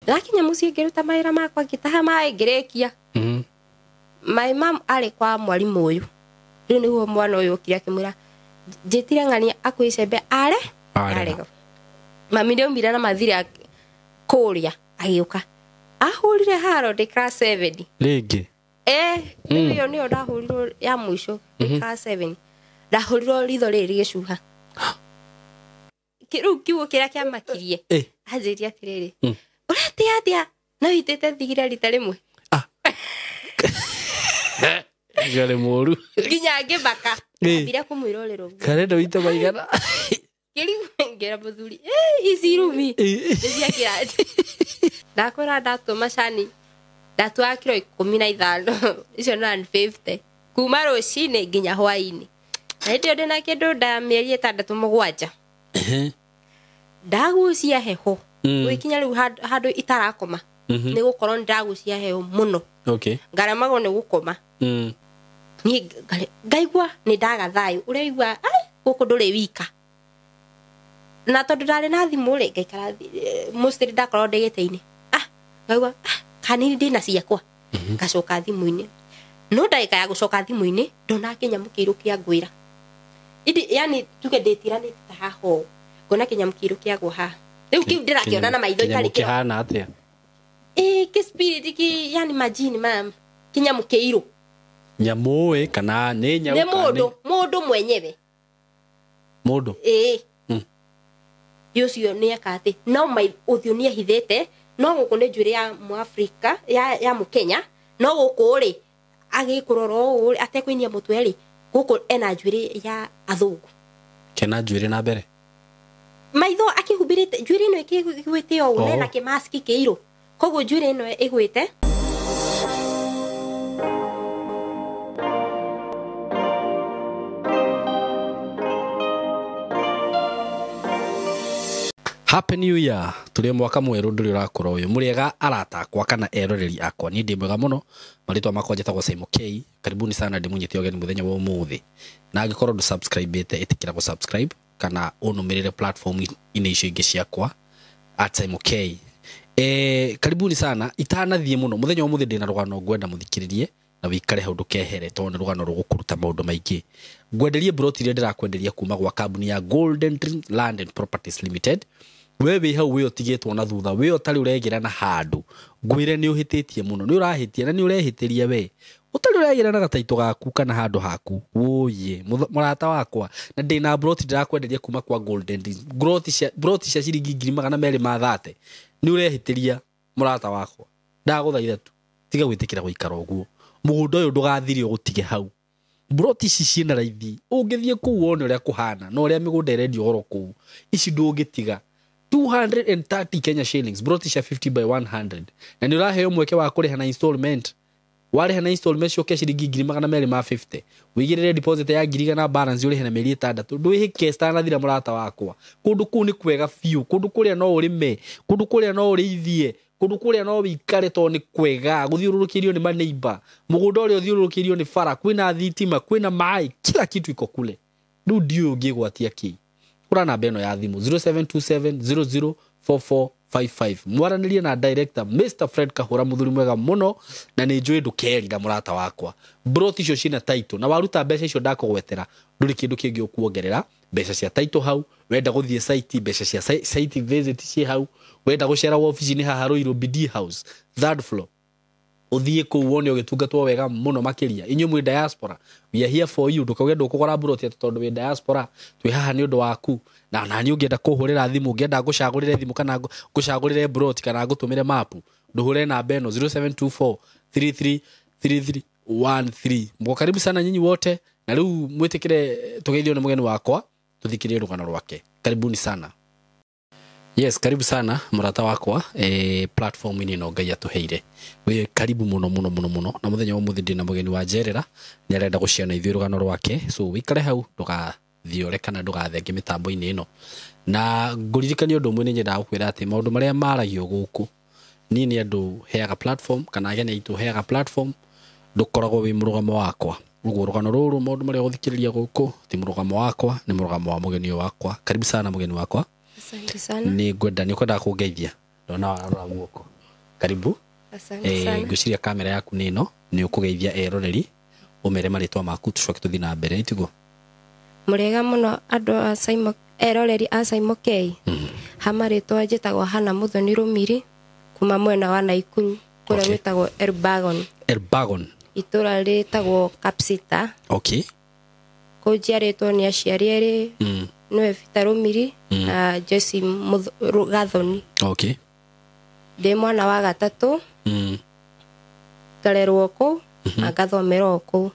Lakinya muciĩ ngĩruta mawĩra makwa ngĩtaha maĩ ngĩrĩkia. My mom arĩ kwa mwarimu ũyũ. Rĩu nĩguo mwana ũyũ okire akĩmwĩra njĩtire ng'ania akuĩ icembe arega. Mami ndaumire na mathira kũrĩa agĩũka. Ahũrire haro ndĩ class 7. Rĩngĩ. Nĩyo ndahũrirwo ya mũico class 7. Ndahũrirwo ritho rĩrĩ rĩgĩcuha. Kĩrĩu kiugo kĩrĩa kĩamakirie. Anjĩria atĩrĩrĩ. Ũratia atĩa? No itĩte thigira rita rĩmwe. Gare mũru. Nginya ngĩbaka. Ambire kũmwĩra ũrĩrwo. Karenda wita maigana. Kĩrĩu ngera mũthuri. Ici rumi. Nĩcia kĩrathi. Ndakwĩra ndatũma cani. Ndatũa kiro 15. Icio no 50. Kuma rũcinĩ nginya hwaĩ-inĩ. Na hĩndĩ ĩyo ndĩna kĩndũ nda mĩeri 6-7. Ndagucia heho. Gũikinya rĩu handũ itarakoma. Nĩ gũkorwo ndagucia heho mũno. Ngaramagwo nĩ gũkoma. Niĩ ngaigua nĩ ndaga thayũ. Ũraigua gũkũ ndũrĩ wika. Na tondũ ndarĩ na thimũ rĩ ngaikara mostly ndakorwo ndĩgĩte-inĩ. Ngaigua kanini ndĩna ciakwa. Ngacoka thimũ-inĩ. No ndagĩka ya gũcoka thimũ-inĩ ndona kĩnyamũ kĩirũ kĩa ngwĩra. Yani tuge ndĩtiranĩte ta haha. Ngona kĩnyamũ kĩirũ kĩagwo haha. Rĩu kĩu ndĩrakĩona na maitho itarĩ kĩo. Kĩhana atĩa? Kĩ spirit yani majini mam. Kĩnyamũ kĩirũ. Nyamũ kana nĩ nyamũ kana nĩ mũndũ mwenyewe. Mũndũ. Yucio nĩ akate. No ũthiũ nĩ ahithĩte. No gũkũ nĩ njuĩrĩ ya Mũafrika ya Mũkenya. No gũkũ rĩ agĩkũrora ũũ atekũinia mũtwe rĩ gũkũ ena njuĩrĩ ya athũngũ. Kena njuĩrĩ na mbere. Maitho akĩhumbĩrĩte njuĩrĩ ĩno ĩkĩgwĩte ũũ na kĩmaski kĩirũ. Koguo njuĩrĩ ĩno ĩgwĩte. Happy New Year. Tũrĩ mwaka mwerũ ndũrĩ ũrakũra ũyũ. Mũrĩega arata akwa kana eroreri akwa. Niĩ ndĩ mwega mũno. Marĩtwa makwa njĩtagwo Simon K. Karibuni sana ndĩmunyĩte ũgeni mũthenya wa ũmũthĩ. Na angĩkorwo ndũ subscribe-ĩte ĩtĩkĩra gũ subscribe kana ũnũmĩrĩre platform-inĩ icio ingĩ ciakwa @Simon K. Karibuni sana. Itanathiĩ mũno. Mũthenya wa ũmũthĩ ndĩ na rũgano ngwenda mũthikĩrĩrie na wĩikare hau ndũkehere tondũ nĩ rũgano rũgũkũruta maũndũ maingĩ. Ngwenderie broti iria ndĩrakwenderia kuma gwa kambuni ya Golden Dream Land and Properties Limited. We wĩ hau wĩ ũtigĩtwo na thutha wĩ ũtarĩ ũregera na handũ ngwĩre nĩ ũhĩtĩtie mũno nĩ ũrahĩtia na nĩ ũrehĩtĩria we ũtarĩ ũregera na gataito gaku kana handũ haku ũye mũrata wakwa na ndĩna broti ndĩrakwenderia kuma kwa Golden broti cia ciringi 230 nĩ ũrehĩtĩria mũrata wakwa ndagũthaitha tu tiga gwĩtĩkĩra gũikara ũguo mũgũnda ũyũ ndũgathire ũgũtige hau broti ici ciĩna raithi ũngĩthiĩ kũu wone ũrĩa kũhana na ũrĩa mĩgũnda ĩrendio goro kũu ici ndũngĩtiga 230 Kenya shillings broti cia 50 by 100 na nĩ ũraheo mweke wa kũrĩha na installment warĩha na installment cio ciringi 250 wĩigĩrĩre deposit ya 1,000 na balance ũrĩhe na mĩeri 6 ndwĩhĩke stanathira mũrata wakwa kũndũ kũu nĩ kwega biũ kũndũ kũrĩa no ũrĩme kũndũ kũrĩa no ũrĩithie kũndũ kũrĩa no wĩikare tondũ nĩ kwega gũthiũrũrũkĩrio nĩ maneighbor mũgũnda ũrĩa ũthiũrũrũkĩrio nĩ bara kwĩna thitima kwĩna maĩ kila kitu iko kule rĩu ndiũ ũngĩgwatia kĩ kura namba ĩno ya thimũ 0727004455 mwaranĩrie na director Mr Fred Kahura mũthuri mwega mũno na nĩ njũĩ ndũkerira mũrata wakwa broti icio cina title na waruta mbeca icio ndakũgwetera ndũrĩ kĩndũ kĩngĩ ũkuongerera mbeca cia title hau wenda gũthiĩ site mbeca cia site visit ci hau wenda gũcera ofici-inĩ haha Ruiru BD House 3rd floor uthie kũu wone ũgĩtungatwo wega mũno makĩria inyuĩ mwĩ diaspora we are here for you ndũkauge ndũkũgũra broti tondũ wĩ diaspora twĩ haha nĩ ũndũ waku na nani ũngĩenda kũhũrĩra thimũ ũngĩenda ngũcagũrĩre thimũ kana ngũcagũrĩre broti kana ngũtũmĩre mapu ndũhũre namba ĩno 0724333313 mko karibu sana nyinyi wote na rĩu mwĩtĩkĩre tũgeithio nĩ mũgeni wakwa tũthikĩrĩrie rũgano rwake karibuni sana. Yes, karibu sana murata wakwa platform ini no ngai atuheire we karibu muno muno muno muno na muthenya wa muthindi na mugeni wa Njerera ni arenda guciana ithuĩ rugano rwake so wikare hau ndugathiore kana ndugathenge mitambo-ini ino na nguririkania ũndũ ũmwe nĩ nyendaga gũkwĩra atĩ maũndũ marĩa maragio gũkũ ni andu heaga platform kana ageni aitũ heaga platform ndukoragwo wi mũrugamo wakwa ũguo rugano rũrũ maũndũ marĩa ũthikĩrĩria gũkũ ti mũrugamo wakwa ni mũrugamo wa mugeni wakwa karibu sana mugeni wakwa. Asante sana. Ni ngwenda kũngeithia ndona warora guoko karibu nguciria kamera yaku nino ni ukugeithia eroreri umere maritwa maku tucoke tuthi na mbere itigo murega muno andu a Simon eroreri a Simon K hamaritwa njitagwo Hana Muthoni Rumiri kuma mwena wa Naikuru kuria gwitagwo Elbagon itura ritagwo Kapsita kujiaritwo ni aciari eri no Peter Rumiri na Jesse Gathoni ndi mwana wa gatatu ngarerwo ku agathomera ku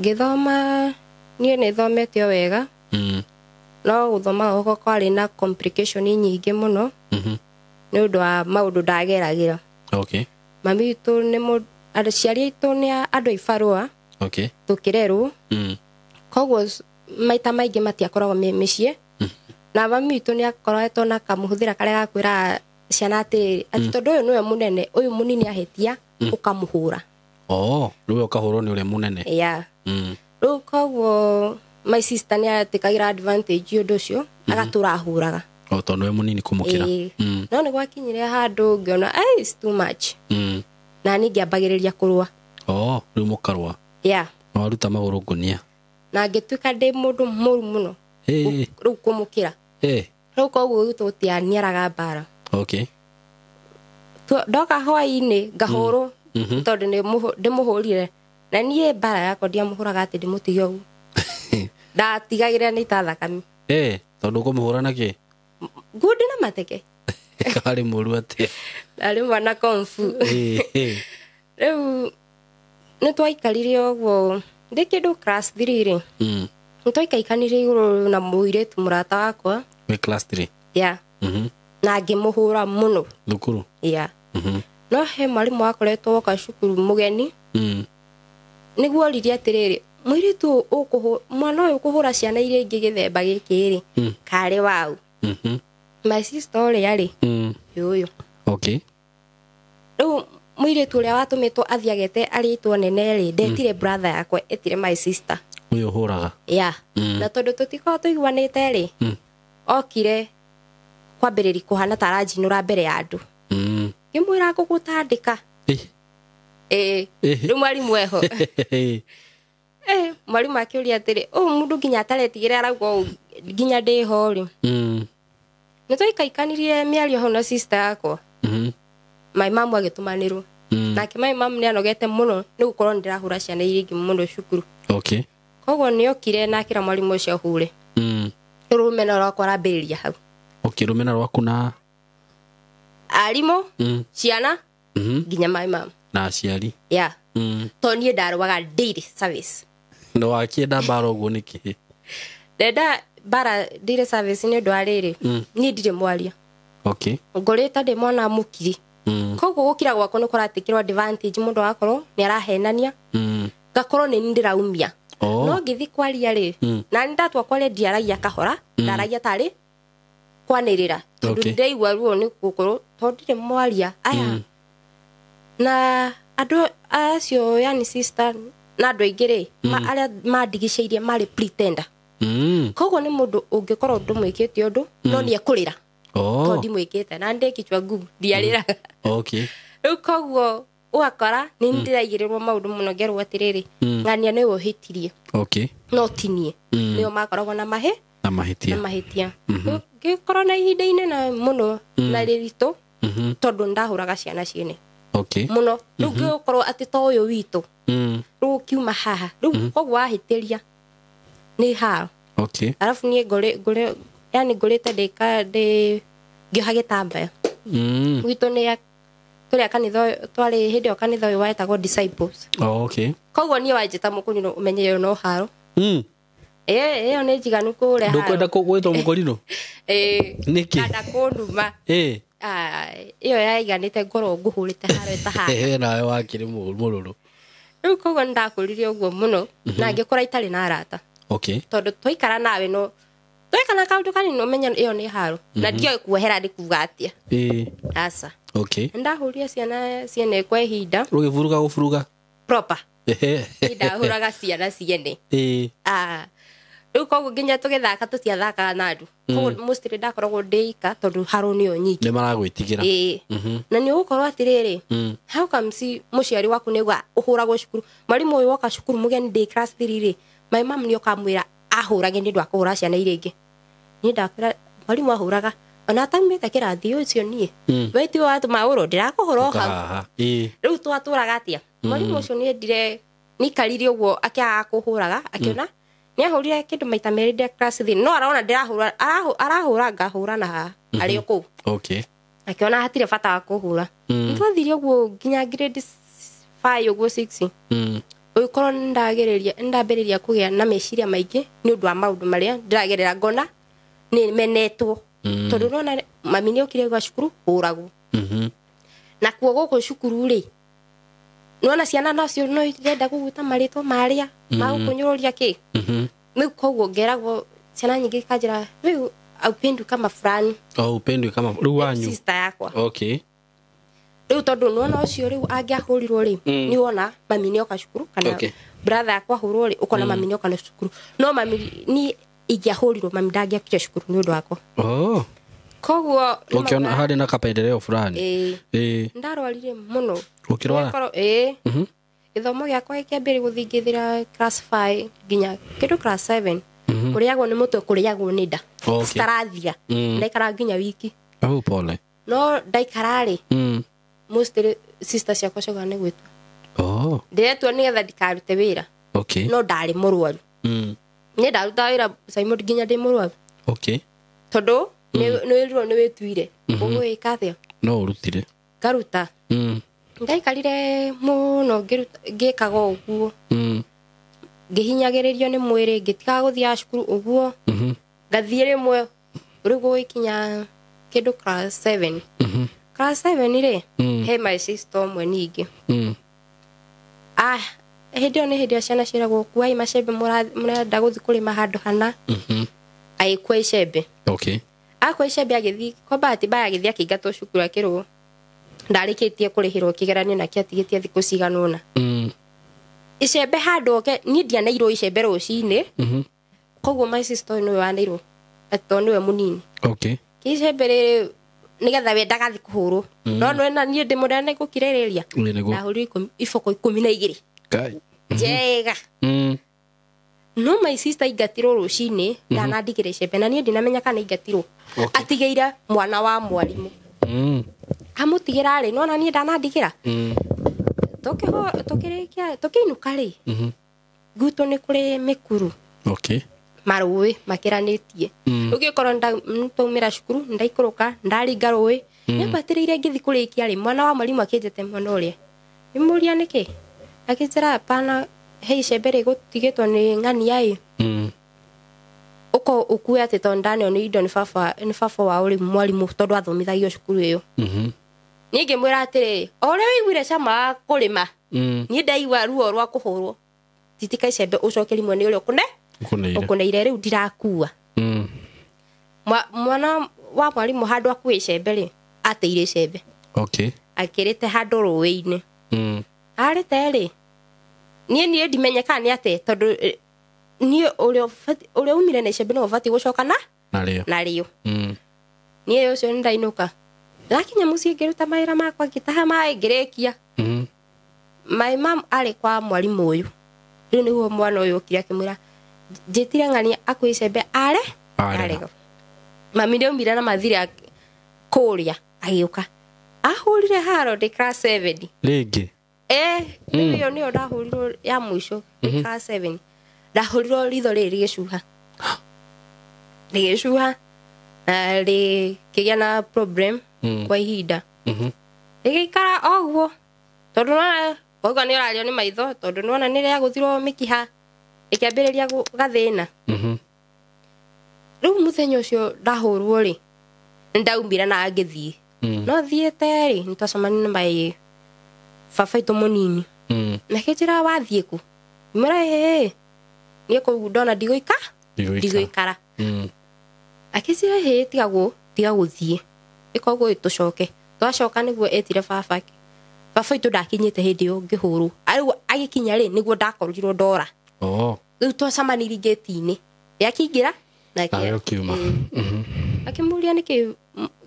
ngithoma nie ni thomete wega no guthoma goko kwari na complication nyingi muno ni undu wa maundu ndageragira mami tu ni aciari itu ni andu ibarua tukirerwo koguo maita maingi matiakoragwo micii na mami tu ni akoretwo na kamuhuthira karia gakwira ciana ati tondu uyu niwe munene uyu munini ahetia ukamuhura riu ukahurwo ni uria munene riu koguo my sister ni atikagira advantage undu ucio agatura ahuraga tondu we munini kumukira no ni gwakinyire handu ngiona it's too much na ni ngiambagiriria kurua riu mukarua no aruta maguru ngunia na ngituika ndi mundu muru muno riu kumukira riu koguo tutianiaraga bara ndoka hwaini ngahurwo tondu ndimuhurire na nie bara yakwa ndiamuhuraga ati ndimutige ugu ndatigagire ni ta thakami tondu kumuhura naki ngundi na mateke kari muru ati ari mwana konfu riu ni twaikarire uguo ndi kindu class 3 ri ni twaikaikanire iguru na muiretu murata wakwa class 3 na ngimuhura muno thukuru no he mwarimu akoretwo woka cukuru mugeni niguo riria atiriri muiretu ukuhu mwana uyu kuhura ciana iria ingi githemba gikiri kari wau my sister uri yari yuyu riu muiretu uria watumitwo athiagete aritwo nene ri ndetire brother yakwa etire my sister uyu huraga na tondu tutiko tuiguanite ri okire kwambiriri kuhana taranjinura mbere ya andu ngimwira ngugutandika riu mwarimu eho mwarimu akiuria atiri mundu nginya ataretigire arauga nginya ndiho ri ni twaikaikanirie miario ho na sister yakwa my mom agitumanirwo nake my mom ni anogete muno ni gukorwo ndirahura ciana iria ingi muno cukuru koguo ni okire na akira mwarimu ucio hure rumena rwakwa rambiriria hau rumena rwaku na arimo ciana nginya my mom na aciari to nie ndarwaga daily service no akienda bara uguo niki ndenda bara daily service ni undu ariri ni ndire mwaria ngoreta ndi mwana mukiri koguo gukira gwakwa ni kuratikirwo advantage mundu akorwo ni arahenania ngakorwo ni ndiraumia no ngithi kwaria ri na ndatwa kwaria ndiaragia kahora ndaragia tari kwanirira tondu ndeigua ruo ni gukorwo tondire mwaria aya na andu acio yani sister na andu aingire aria mandigiceirie mari pretender koguo ni mundu ungikorwo ndumwikite undu no ni ekurira tondi mwikite na ndikichwa ngumu ndiarira riu koguo ugakora ni ndiraigirirwo maundu muno ngerwo atiriri ngania ni uhitirie no tinie nio makoragwo na mahitia ngikorwo na ihinda inene muno na ririto tondu ndahuraga ciana ciene muno riu ngikorwo ati to uyu witu riu kiuma haha riu koguo ahitiria ni haro alafu nie ngore yani ngorete ndika ndi ngihagitambaya witu ni tuli akanitho twari hindi okanitho uyu waetagwo disciples koguo nie wanjita mukunino umenye yo no haro iyo ni njiganu kure haro ndukwenda kugwitwo mukurino niki kada kunduma iyo yaiganite ngoro nguhurite haro etaha nawe wakiri mururu riu koguo ndakuririe uguo muno na ngikora itari na arata tondu twaikara nawe no twekana kaundu kanini umenya iyo ni haro na ndio kuhera ndikuga atia asa ndahuria ciana ciene kwa ihinda rugivuruga gufuruga proper ndahuraga ciana ciene riu koguo nginya tugithaka tutiathaka na andu koguo mostly ndakoragwo ndeika tondu haro nio nyingi ni maragwitigira na ni ugukorwo atiriri how comes muciari waku negwa uhuragwo cukuru mwarimu uyu woka cukuru mugeni ndi class 3 ri my mom ni okamwira ahurage ni ndwa kuhura ciana iria ingi ni ndakwira mwarimu ahuraga ona tamite kirathi ucio nie weiti watu mauro ndirakuhura ha riu twaturaga atia mwarimu ucio ni ndire ni kariri uguo akia kuhuraga akiona ni ahurire kindu maita meri de class 3 no araona ndirahura arahura ngahura na ha ari oku okay akiona hatire bata wa kuhura twathirie uguo nginya grade 5 uguo 6 uyu korwo ndambiriria kugia na meciria maingi ni undu wa maundu maria ndiragerera ngona ni menetwo tondu nona mami ni okire gwa cukuru huragwo na kuo guku cukuru ri nona ciana nacio no irenda guguta maritwa maria magukunyururia ki riu koguo ngeragwo ciana nyingi kanjira riu upendo kama fulani upendo kama riu wanyu sister yakwa okay riu tondu nona ucio riu angiahurirwo ri ni wona mami ni oka cukuru kana brother yakwa hurwo ri ukona mami ni oka na cukuru no mami ni ingiahurirwo mami ndangiakire cukuru ni undu wakwa koguo ukiona hadi na kapendeleo fulani ndarwarire muno ukirwara githomo giakwa gikiambire guthingithira class 5 nginya kindu class 7 kuriagwo ni mutwe kuriagwo ni nda starathia ndaikara nginya wiki pole no ndaikarari mostly sister ciakwa coga ni gwitwa ndiretwo nigetha ndikarute wira no ndari murwaru ni ndaruta wira Simon nginya ndi murwaru tondu ni wirwo ni wituire ugwika atia no urutire ngaruta ndaikarire muno ngikaga uguo ngihinyagiririo ni mwiri ngitiga guthia cukuru uguo ngathie rimwe rigu ikinya kindu class 7 class 7 ri he my sister mwe ningi hindi ni hindi ciana ciragwo kuai macembe murenda guthi kurima handu hana aikwa icembe akwa icembe agithi kwa bahati mbaya agithi akiingatwo cukuru akirwo ndarikitie kurihirwo kigeranio na kiatigitie thiku ciganona icembe handu oke ni ndianairwo icembe rucini koguo my sister no wanairwo ato niwe munini icembe riri nigetha we ndagathi kuhurwo no na ni ndi murene gukirereria ndahuri ifoko 12 jega no my sister ingatirwo rucini ndanandigire icembe na ni ndinamenya kana ingatirwo atigeira mwana wa mwarimu amutigira ri nona ni ndanandigira tukirikia tukiinuka ri guto ni kuri mikuru marui makiranitie ugikorwo ntaumira cukuru ndaikuruka ndaringa rui nibatirire ngithi kurikia ri mwana wa mwarimu akinjete mwana uria imuria niki akijira pana hei cebere gutigitwo ni ng'ani ai uko ukuya ati tondane ni indo ni baba wa uri mwarimu tondu athomithagio cukuru iyo ningi mwira atiri ore wiguire cama kurima ni ndaigua ruo rwa kuhurwo titika icembe ucokeri mwene uri ukuneire riu ndirakua mwana wa mwarimu handu akue icembe ri ateire icembe akirite handu ruwi-ini arite ri ni ndimenyeka ni ate tondu ni uri umire na icembe no vati gucoka na rio ni ucio ndainuka lakinya mucie ngiruta maira makwa ngitaha mai ngirekia my mom ari kwa mwarimu uyu riu niguo mwana uyu ukire akimwira njitire ng'ani akui icembe arego mami ndaumire na mathira kuria agiuka ahurire haro ndi class 7 ringi niyo niyo ndahurirwo ya mwisho class 7 ndahurirwo ritho riri rigicuha na rikigia na problem kwa ihinda rigikara oguo tondu oguo ni urario ni maitho tondu nona ni ria guthirwo mikiha ikiambiriria gathina riu muthenya ucio ndahurwo ri ndaumira na ngithii no thiete ri ntacemania na mai baba itu munini na kijira wathie ku mura ni ko ndona ndiguikara akicira tiga guthie ikoguo itucoke twacoka niguo etire baba itu ndakinyite hindi yo ngihuru ariu agikinya ri niguo ndakorirwo ndora riu twacamanirie gate-ini yakingira na kiuma akimuria niki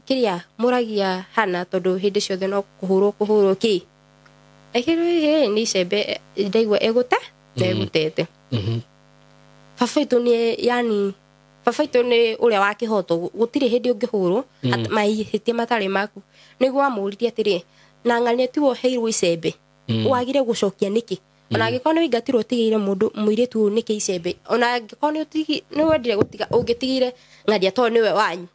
kiria muragia hana tondu hindi ciothe no kuhurwo ki ekire ni icembe ndaigua eguta na egutete Fafaito ni yani Fafaito ni uria wa kihoto gutire hindi ungihurwo mahitie matari maku niguo amuririe atiri na ng'ania tiwo heirwo icembe wagire gucokia niki ona angikona wingatirwo tigire mundu muiretu niki icembe ona angikona utigi ni wendire gutiga ungitigire ng'ania to niwe wanyu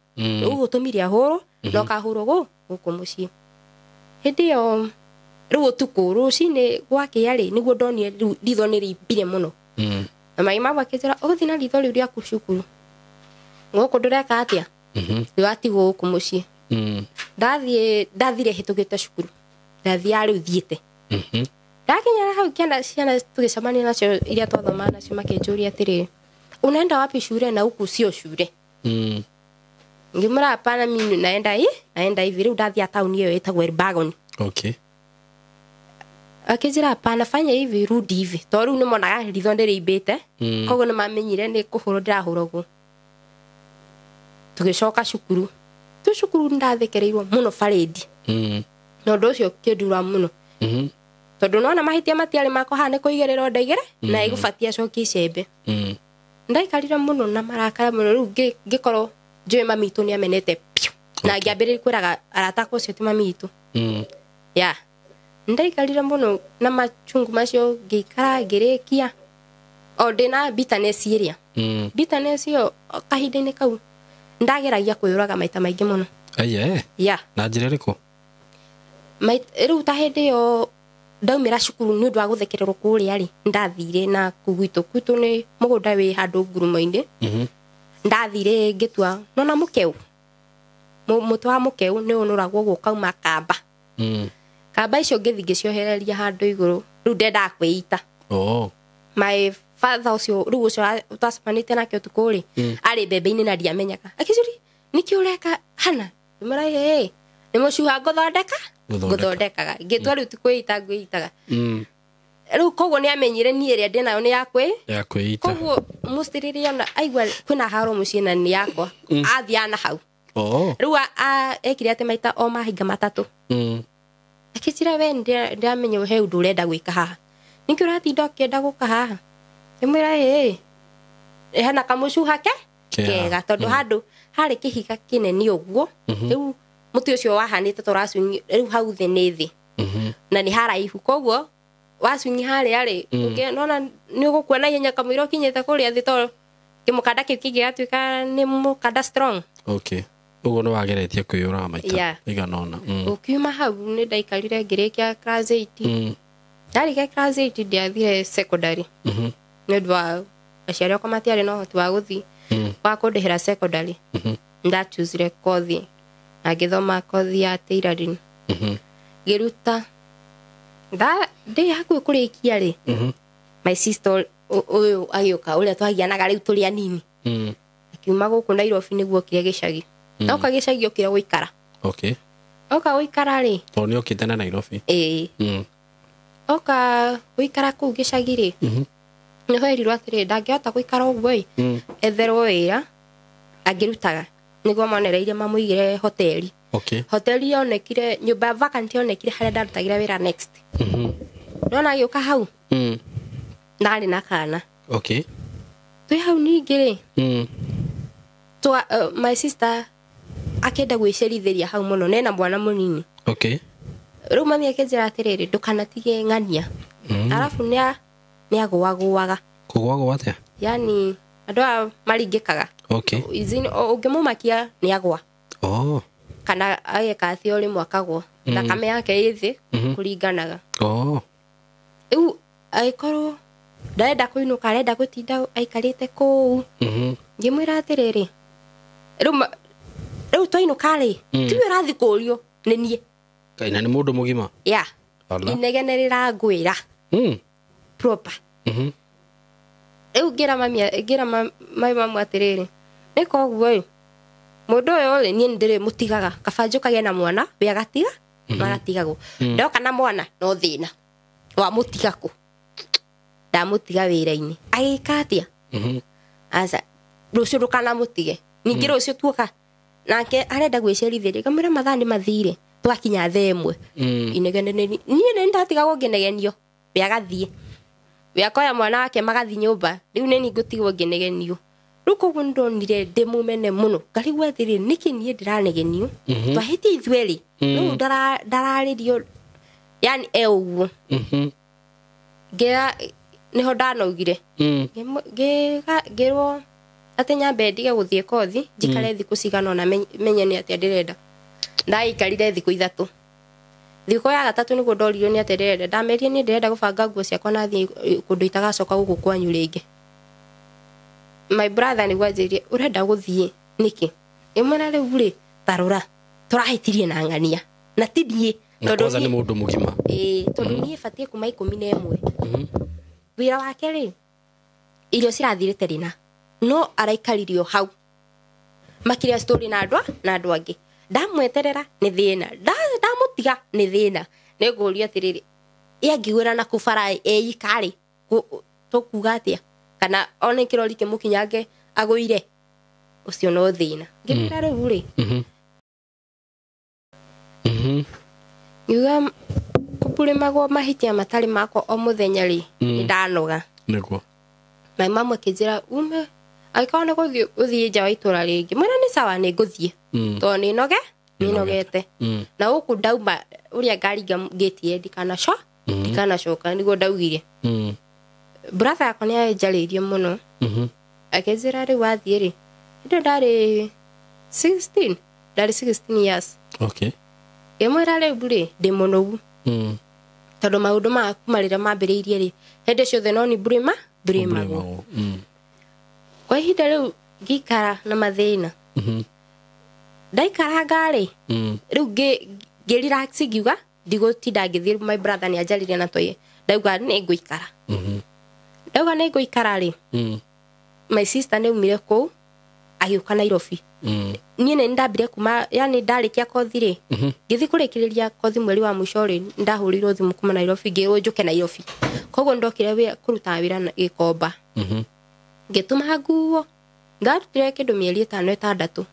ugutumiria huru no kahurwo guku mucii hindi yo riu tuku rucini gwake yari niguo ndonire ritho ni rimbire muno na mai mama akijira uguthina ritho riu riaku cukuru guku ndureka atia riwatigwo guku mucii ndathire hitukite cukuru ndathia riu thiete ndakinya hau kiana ciana tugicamania nacio iria twathoma nacio makinjuria atiri unaenda wapi shule na huku sio shule ngimura hapana mimi naenda hivi riu ndathia town hiyo itagwo Elbagon akijira hapana fanya hivi rudi hivi to riu nimonaga ritho ndirimbite koguo ni mamenyire ni kuhurwo ndirahurwo tugicoka cukuru ndathekereirwo muno faredi no ndo cio kidura muno tondu nona mahitia matiari mako hane kuigerero ndaigere na igufatia coki icembe ndaikarire muno na marakara muno riu ngikoro njui mamitu ni amenete na ngiambirira kwiraga arata ko cio ti mamitu ya ndaikarire muno na machungu macio ngikara ngirikia o ndina bitterness iria bitterness yo kahinda-ini kau ndageragia kwiyuraga maita maingi muno ya na njira riku riu ta hindi yo ndaumira cukuru ni undu wa guthekererwo kuria ri ndathire na kugwitu ni mugunda wi handu ngurumo-ini ndathire ngitua nona mukeu mutwa mukeu ni unuragwo gukauma kamba kamba icio ngithi ngiciohereria handu iguru riu ndenda kwiita my father ucio riu ucio twacemanite nakio tukuri ari mbembe-ini na ndiamenyaga akicuri niki ureka hana mara ni mucuha guthondekaga ngitua riu tikwiita ngwiitaga riu koguo ni amenyire ni iria ndinayo ni yakwiita koguo mustiriri ona aigua kwina haro mucii na ni yakwa athiana hau riu ekire ate maita o mahinga matatu akicira we ndiamenya he undu urenda gwika haha niki uratinda ukienda guka haha imwira hana kamucuha kega tondu handu hari kihiga kinene uguo riu muti ucio wahanite toracunyi riu hau thi ni thi na ni haraihu koguo wacunyi hari ari nona ni ugukuona ihenya kamwira kinyete kuria thi to kimukanda kiu kigatuika ni mukanda strong uguo ni wageretie kwiyuraga maita iganona ukiuma hau ni ndaikarire ngirikia class 8 ndarikia class 8 ndiathire secondary ni undu wa aciari akwa matiari no hoti wa guthi wa kundihira secondary ndachuzire kothi na ngithoma kothi ya tailoring giruta ndi hakuhi kurikia ri my sister uyu agioka uria twagianaga riu turi anini akiuma guku Nairobi niguo kire gicagi oka gicagi okira guikara oka guikara ri ni okite na Nairobi oka guikara ku gicagi ri niho erirwo atiri ndangihota guikara uguo etherwo wira angirutaga niguo monereire mamuigire hoteli hoteli yonekire nyumba vacant yonekire haria ndarutagira wira next nona agioka hau ndari na kana twi hau ningi ri my sister akenda gwiceritheria hau muno nena mwana munini riu mami akinjira atiriri ndukanatige ng'ania arafu ni agwaguaga kugwagwa atia yani andu a maringikaga izini ungimumakia ni agwa kana ageka thiori mwakagwo thakame yake ithi kuringanaga riu aikorwo ndarenda kuinuka arenda gutinda aikarite kuu ngimwira atiriri riu twainuka ri tiwe rathi kurio ni nie kaina ni mundu mugima inegene rirangwira proper riu ngira mami atiriri niko guo mundu uyu ri nie ndiri mutigaga kabanjo kage na mwana we agatiga magatigagwo ndoka na mwana no thina wa mutigaku ndamutiga wira-ini agika atia asa rucio rukana mutige ningi rucio tuoka nake arenda gwicirithia kamera mathani mathire twakinya themwe inegene ni ndatiga gugenegenio biagathie biakoya mwana wake magathi nyumba riu neni ngutigwo ngenegenio ruko gundonire ndimumene muno ngarigwa thiri niki nie ndiranegenio twahiti ithweri no ndararirio yani uguo gera niho ndanaugire gerwo atenya bendige guthie kothi njikare thiku cigana na menye ni atia ndirenda ndaikarire thiku 3 thiku ya gatatu niguo ndoririo ni atia ndirenda ndamerie ni ndirenda gubanga nguo ciakwa na thie kundu itagacoka guku kwanyu ringi my brother ni gwajirie urenda guthie niki imwana riu ri tarura turahitirie na ngania na tidie tondu ni mundu mugima tondu ni fatie kuma 11 wira wake ri irio cirathirite rina no araikaririo hau makiria story na andwa angi ndamweterera ni thina ndamutiga ni thina neguria atiriri yangigwira na kubara ikari tukuga atia kana ona kirori kimukinyange aguire ucio no thina ngimira riu ri yuga kupule magwa mahitia matari mako o muthenya ri ndanoga niguo my mama kijira ume aikone guthie nja wa itura ringi mwana ni sawa ni nguthie to ni nogete na uku ndauma uria ngari ngeti ndikana coka niguo ndaugire brother yakwa ni ajaririe muno akejira ri wathie ri ndo ndari 16 years okay emwera ri bure ndi munogu tondu maundu maku marira mambiriirie ri hende ciothe no ni brima kwa ihinda riu ngikara na mathina ndaikara ngari riu ngirelax ngiuga ndigutinda ngithie my brother ni ajaririe na toye ndauga ni nguikara ndauga ni nguikara ri my sister ni umire ku agiuka Nairobi nie ni ndambire kuma yani ndarikia kothi ri ngithi kurikiriria kothi mweri wa mwisho ri ndahurirwo thimu kuma Nairobi ngirwo njuke Nairobi koguo ndokire we kuruta wira na Gikomba ngituma nguo ngarutire kindu mieri 5-6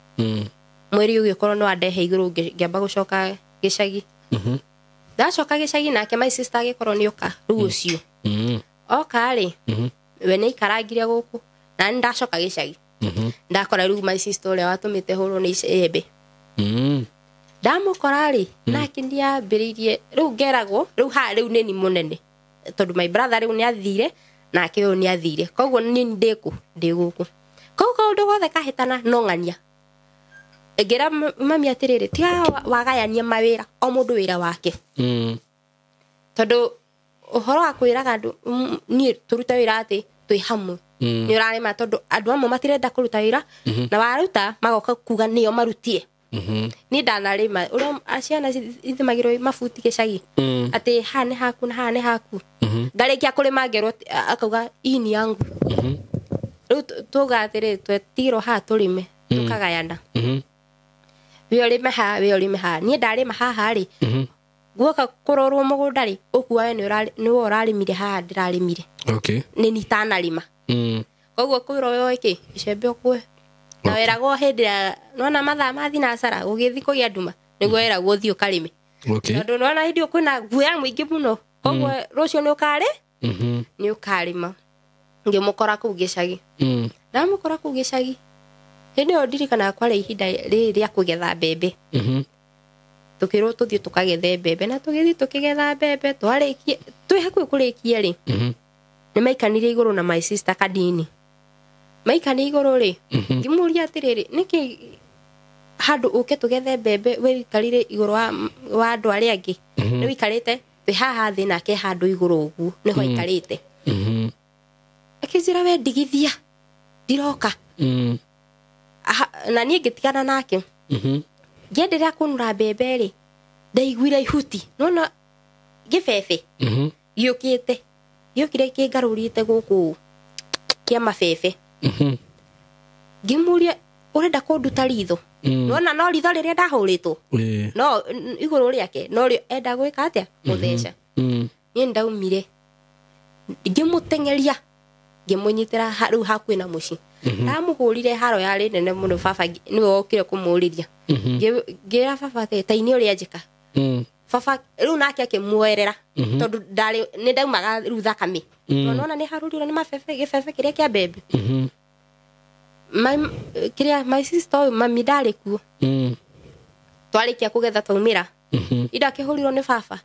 mweri uyu korwo no andehe iguru ngiamba gucoka gicagi ndacoka gicagi nake my sister agikorwo ni uka riu ucio oka ri we ni ikarangire guku na ndacoka gicagi ndakora riu my sister uria watumite huru ni icembe ndamukora ri nake ndiambiririe riu ngeragwo riu nini munene tondu my brother riu ni athire nake uyu ni athire koguo ni ndiguku koguo ndo gothe kahitana no ngania ngira mami atiriri tiga wagayania mawira o mundu wira wake tondu uhoro wa kwiraga andu ni turuta wira ati twi hamwe ni urarema tondu andu amwe matirenda kuruta wira na waruta magoka kuga niyo marutie ni ndanarima uria aciana ithimagirwo mabuti gicagi ati hane haku na hane haku ndarikia kurima ngerwo akauga ini yangu riu tugatire twetiro ha turime tukagayana we urime ha ni ndarima haha ri guoka kurorwo mugunda ri ukuwa ni urarimire ha ndirarimire okay ni nitanarima koguo kwiro iki icembe okwe na weragwo hindi nona mathaa mathi na sara ugithi kugia nduma niguo weragwo thio karime okay tondu nona hindi kwina guya mwingi muno koguo rucio ni ukari ni ukarima ngimukora ku gicagi ndamukora ku gicagi hindi o ndirikana kware ihinda ria kugetha mbembe tukirwo tuthie tukagethe mbembe na tugithi tukigetha mbembe twarikie twi hakuhi kurikia ri ni maikanire iguru na my sister kadini maikani iguru ri ngimuria atiriri niki handu uke tugethe mbembe we wikarire iguru wa andu aria angi ni wikarite twi haha thi nake handu iguru ugu niho ikarite akizira we ndigithia ndiroka na nie ngitigana nake ngienderea kunura mbembe ri ndaiguire ihuti nona gibebe giukire kingarurite guku kia mabebe ngimuria urenda kunduta ritho nona no ritho riria ndahuritwo no iguru riake no enda gwika atia mutheca nie ndaumire ngimutengeria ngimunyitira riu hakuhi na muci ndamuhurire haro yari nene muno baba niwe okire kumuriria ngira baba ta ini uri ajika baba riu nake akimuerera tondu ndari ni ndaumaga riu thakame nona ni harurirwo ni mabebe gibebe kiria kia bebe my sister mami ndari kuo twarikia kugetha taumira ida kihurirwo ni baba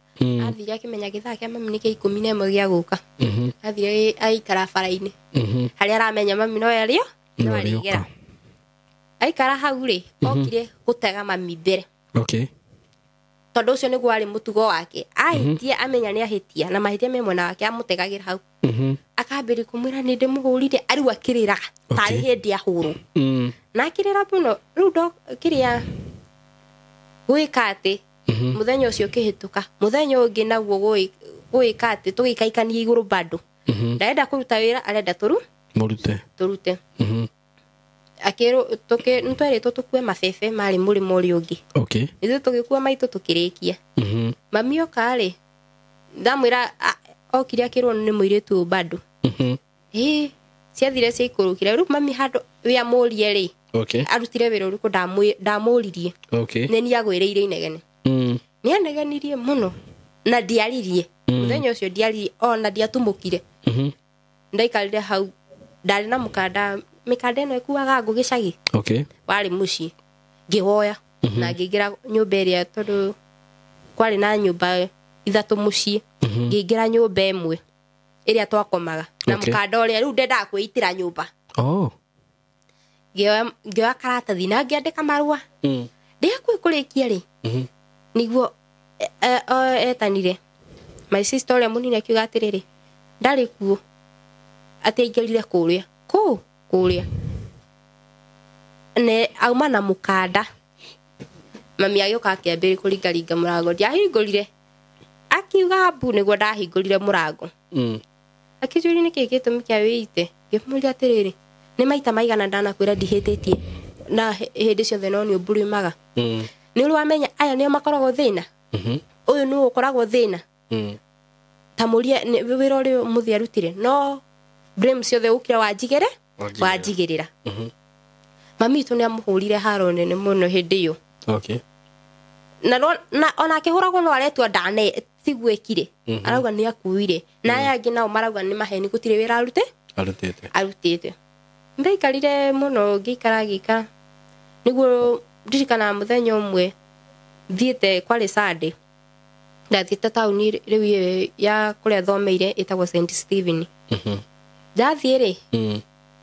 athire akimenya githaa kia mami niki 11 gia guka athire aikara bara-ini haria aramenya mami no yario no arigera aikara hau ri okire gutega mami mbere tondu ucio niguo ari mutugo wake ahitie amenya ni ahitia na mahitia me mwena wake amutegagira hau akambiri kumwira ni ndimuhurire ari wakiriraga tari hindi ahuru na akirira muno riu ndo kiria gwikate muthenya ucio kihituka muthenya ungi naguo gwikate tugikaikania iguru bado ndaenda kuruta wira arenda turute akero toke ntweretwo tukue mabebe mari muri mori ungi ithu tugikua maitu tukirikia mami okare ndamwira okire akirwo ni muiritu bado ciathire ciikurukire riu mami hando wia murie ri arutire wira uriku ndamuririe neni agwireire inegene ni anegenirie muno na diaririe muthenya ucio diari ona diatumukire ndaikarire hau ndari na mukanda mikanda ino ikuaga ngugicagi wari muci ngiwoya na ngingira nyumba iria tondu kwari na nyumba ithatu muci ngingira nyumba imwe iria twakomaga na mukanda uria riu ndenda kwitira nyumba ngioya karatathi na ngiandika marua ndia kurikia ri niguo etanire my sister uria munini akiuga atiriri ndari kuo ati aingerire kuria ne auma na mukanda mami agioka akiambiri kuringaringa murango ndiahingurire akiuga abu niguo ndahingurire murango akijuri ni kigitumi kia wite ngimuri atiriri ni maita maigana ndanakwira ndihititie na hindi ciothe no ni uburimaga ni uri wamenya aya ni makoragwo thina uyu ni ukoragwo thina tamuria wira uri muthi arutire no blame ciothe ukira wajigirira mami tu ni amuhurire haro nene muno hindi yo na ona akihuragwo no aretwa ndane tigwekire arauga ni akuire na aya angi nao marauga ni maheni gutire wira arutite ndaikarire muno gikara niguo ndirikana muthenya umwe thiete kwari Sunday ndathiete tauni riu ya kuria thomeire itagwo St Stephen ndathiire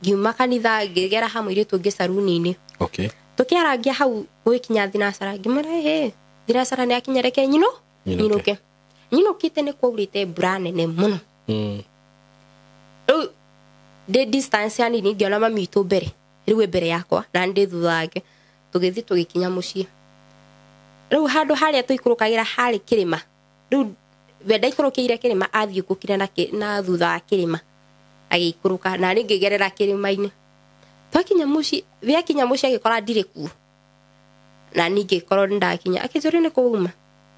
ngiuma kanitha ngigera hamwe ire tungi saruni-ini tukiarangia hau gwikinya thinacara ngimura thinacara ni akinyereke nyinukite ni kwaurite mbura nene muno the distance yani ni ngiona mami itu mbere riu mbere yakwa na ndi thutha wake tugithi tugikinya mucii riu handu haria tuikurukagira hari kirima riu wenda ikurukire kirima athii kukira na thutha wa kirima agikuruka na ni ngigerera kirima-ini twakinya mucii viakinya mucii agikora ndire kuo na ni ngikoro ndakinya akijuri ni kuuma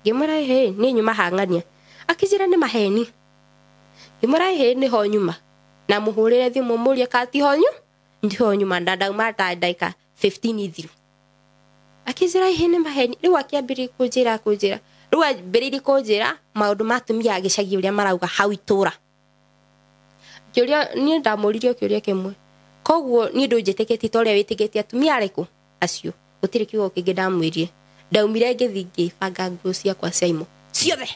ngimura ni nyuma hangania akijira ni maheni ngimura ni ho nyuma na muhurire thimu murie kati honyu ndiho nyuma ndauma ndaika 15 ithiru akijira ni maheni riu akiambiri kujira riu ambiriri kujira maundu matumia agicagi uria marauga hau itura kiuria ni ndamuririo kiuria kimwe koguo ni ndunjitikiti toria witikitie atumia ariku acio gutire kiugo kingi ndamwirie ndaumire ngithigi banga nguo ciakwa ciaimo ciothe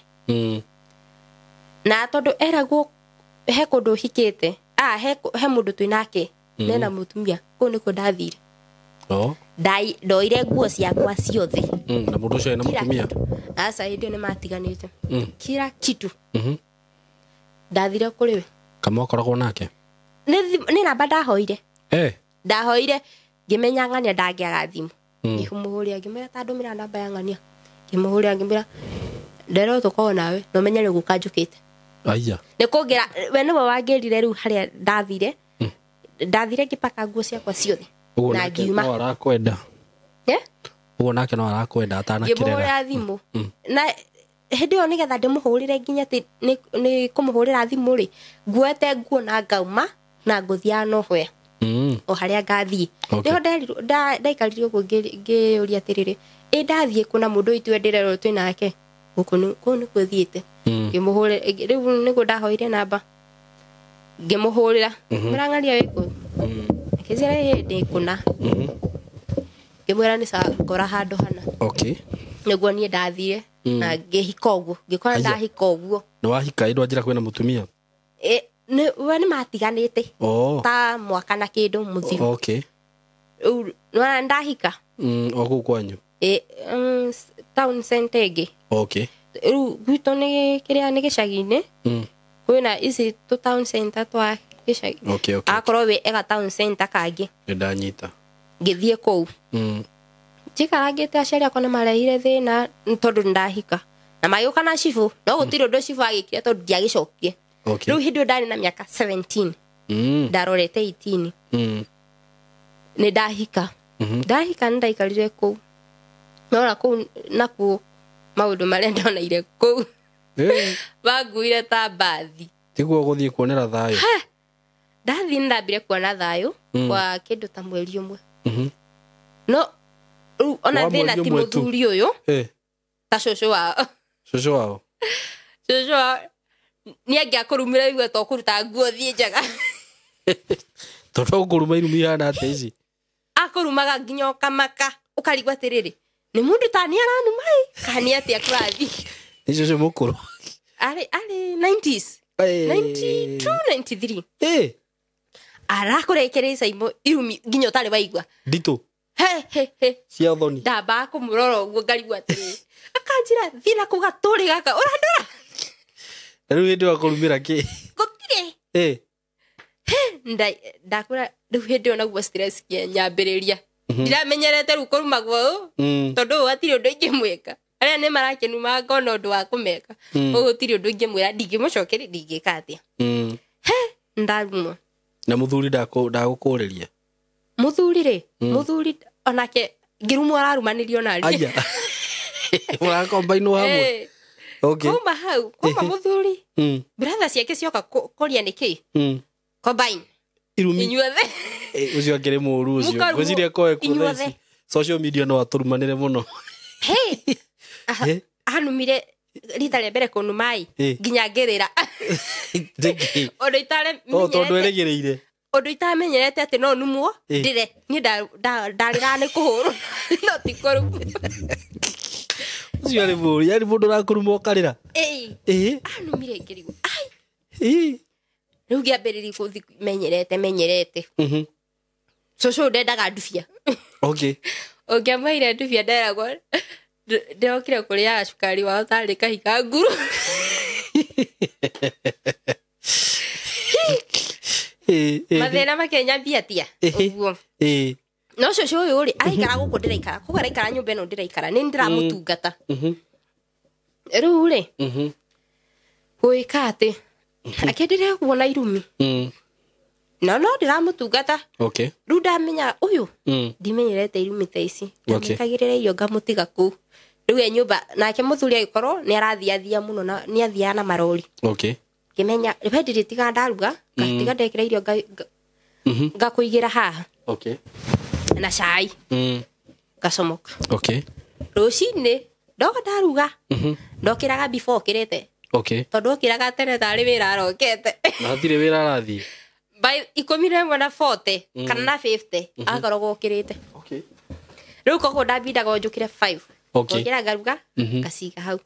na tondu eragwo he kundu hikite he mundu twinake nena mutumia ku niko ndathire ndoire nguo ciakwa ciothe na mundu ucio ena mutumia asa hindi ni matiganite kila kitu ndathire kuriwe kama ukoragwo nake ni namba ndahoire ndahoire ngimenya ngania ndangiaga thimu ngikumuhuria ngimera tandumira namba ya ngania ngimuhuria ngimera ndero tukorwo nawe no menya riu gukanjukite aya ni kugira we niwe wangirire riu haria ndathire ngipaka nguo ciakwa ciothe na ngiuma no arakwenda ugo nake no arakwenda atanakirera ngimuhuria thimu na hindi yo nigetha ndimuhurire nginya ati ni kumuhurira thimu ri nguete nguo na ngauma na nguthia no hwe o haria ngathie niho ndaikaririo ko ngiuria atiriri ndathie kuna mundu itu ndirero twinake guku ni kuthiite ngimuhure riu nigo ndahoire namba ngimuhurira murangaria wiko akizira ndi kuna ngimwira ni sa ngora handu hana niguo nie ndathire na ngihika uguo ngikora ndahika uguo ni wahika indu anjira kwina mutumia ni matiganite ta mwaka na kindu muthiru no ndahika oku kwanyu town center gwito ni kiria ni gicagi-ini kwina ici tu town center twa gicagi akorwo we ega town center kangi ndanyita ngithie kou jikarangite aciari akwa ni marehire thina tondu ndahika na magioka na cibu no gutiro ndo cibu agikire tondu ndiagicokie riu hindi ndari na miaka 17 ndarorete 18 ni ndahika ndaikarire kou nora kou naku maundu maria ndonaire kou baguire ta bathi tiguo guthie kuonera thayo ndathi ndambire kuona thayo kwa kindu ta mweri umwe no ona thina ti muthuri uyu ta shosho wao ni angiakurumira igwe to kuruta nguo thie njaga tondu kuruma irumi hana ate ici akurumaga nginya ukamaka ukarigwa atiriri ni mundu tani aranuma kani atia kurathi ni shosho mukuru ali 90s 92 93 arakurekereza imo irumi nginya utari waigwa ndito cia thoni ndamba kumurora uguo ngarigwa atiriri akanjira thina kugaturi gaka urandura riu hindi wakurumira ki gutire ndakura riu hindi ona guo stress kia nyambiriria ndiramenyerete riu kurumagwo tondu atiri undu ingimwika aria ni marakenuma ngona undu wa kumeka gutiri undu ingimwira ndingimucokeri ndingika atia ndarumwo na muthuri ndagukuriria muthuri onake ngirumwo ararumanirio nari aya urakombainwo hamwe kuma hau kuma muthuri brother ciake cioka kuria niki combine inyuothe ucio akiri muru ucio gociria koe kutheci social media no aturumanire muno anumire rita rĩa mbere kunumai nginya ngirira undu itare tondu eregereire undu itamenyerete ati no numwo ndire ni ndarira ni kuhuru no tikoru ucio ari muri ari mundu rakuruma ukarira anumire ngirigo ai riu ngiambiririe kuthi menyerete coco ndendaga ndubia ungiamaire ndubia nderagwo ndokire kuria cukari wao tari kahika nguru mathina makenyambia atia uguo no coco uyu ri araikara guku ndiraikara kuko araikara nyumba ino ndiraikara ni ndiramutungata riu ri gwika ati akendire kuona irumi no ndiramutungata riu ndamenya uyu ndimenyerete irumi ta ici ndamikagirira irio ngamutiga kuu riu nyumba nake muthuri agikorwo ni arathiathia muno ni athia na marori kimenya rebe ndiritiga ndaruga ngatiga ndekira irio ngakuigira haha na cai ngacomoka rucini ndoka ndaruga ndokiraga before kirete tondu okiraga tene tari wira arokete na hatire wira arathii by 11 na 40 kana na 50 akoragwo okirite riu koguo ndambindaga njukire 5 okira ngaruga ngasiga hau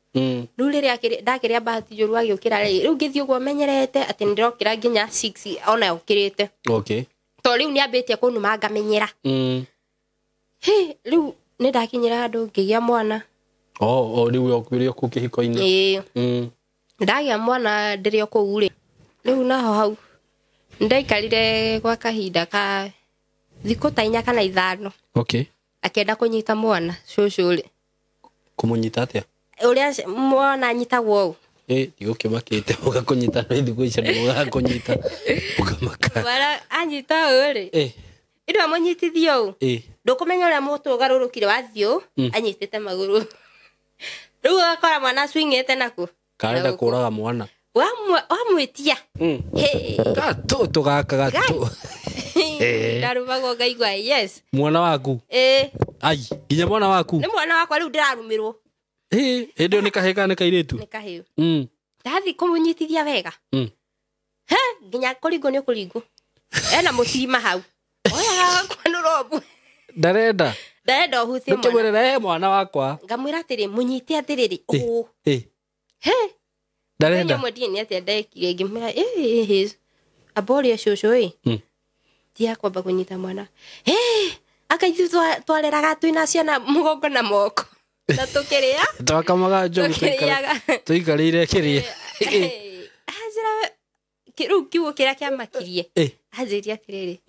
riu riria ndakiria bahati njuru agiukira riu ngithii uguo menyerete ati ndirokira nginya 6 ona okirite to riu ni ambitie kunuma ngamenyera riu ni ndakinyira handu ngigia mwana riu okwirio ku kihiko-ini ndagia mwana ndirio kuu ri riu naho hau ndaikarire gwa kahinda ka thiku ta 4 kana 5 akenda kunyita mwana cucu ri kumunyita atia uria mwana nyitagwo ndigukimakite ugakunyita no thiku icio ndugakunyita ukamaka bara anyita ri indo amunyitithio ndukumenya uria mutu ugarurukire wathio anyitite maguru riu akora mwana swingete naku karenda kuraga mwana wamwitia gatoto gaka gato ndarumago ngaigua yes mwana waku ai nginya mwana waku ni mwana wakwa riu ndirarumirwo ndio nikaheka nikairetu nikaheo ndathi kumunyitithia wega nginya kuringo ni kuringo ena mutima hau oya kwanurobu ndarenda huthie mwana wakwa ngamwira atiri munyite atiriri ndarenda mwedi ni atia ndekire ngimwira abori shosho tia kwamba kunyita mwana akaithu twareraga twina ciana mugongo na moko na tukiria twakamaga njogu tuikarire kiria azira kiru kiwo kiria kiamakirie aziria atiriri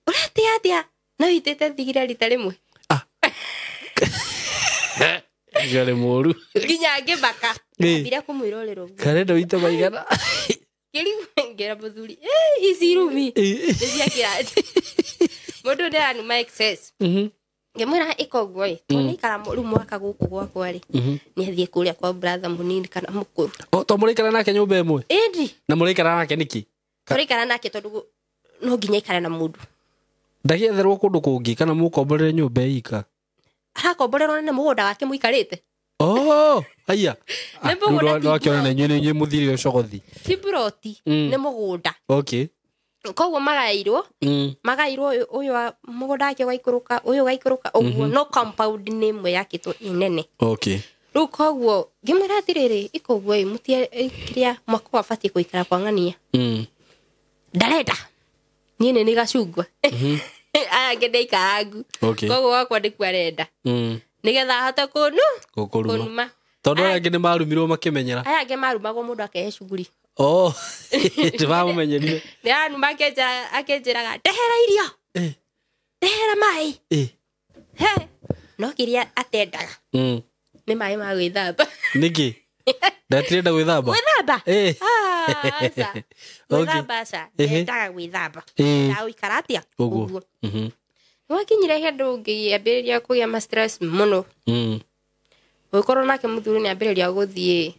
uratia na witete thigira rita rimwe gare moru nginya ngibaka mbira kumwirorero karenda wita maigana kiri ngera muthuri isirumi cia kiraje mundu ndani my excess ngemwira ikogwo toni kara ru mwaka guku gwakwa ri ni athie kuria kwa brother munini kana mukuru to murikara nake nyumba imwe indi na murikara nake niki murikara nake tondu no nginya ikara na mundu ndagietherwo kundu kungi kana mukomborere nyumba ika arakomborerwo ni mugunda wake muikarite aya no akiona na nyene muthiri ucogothi tibroti ni mugunda okay koguo magairwo uyu mugunda wake gaikuruka uyu gaikuruka uguo no compound ni imwe yakitwo inene okay ru koguo ngimwira atiriri ikoguo mutie kiria mwako abatie kuikara kwa ngania ndarenda niene ni gacungwa aya ngedeika agu koguo wakwa ndikwenda nigetha hata kunuma tondu aya ngene marumirwo makimenyera aya nge marumago mundu akehe cuguri tibamumenyerire ndeanu akenjiraga ndehera irio ndehera mai no kiria atendaga ni mai ma gwithamba niki ndatirenda gwithamba gwithamba sa ndendaga gwithamba ndau ikaratia uguo wakinyire hindu ngiambiriria kugia ma stress muno ukorwo nake muthuri ni ambiriria guthie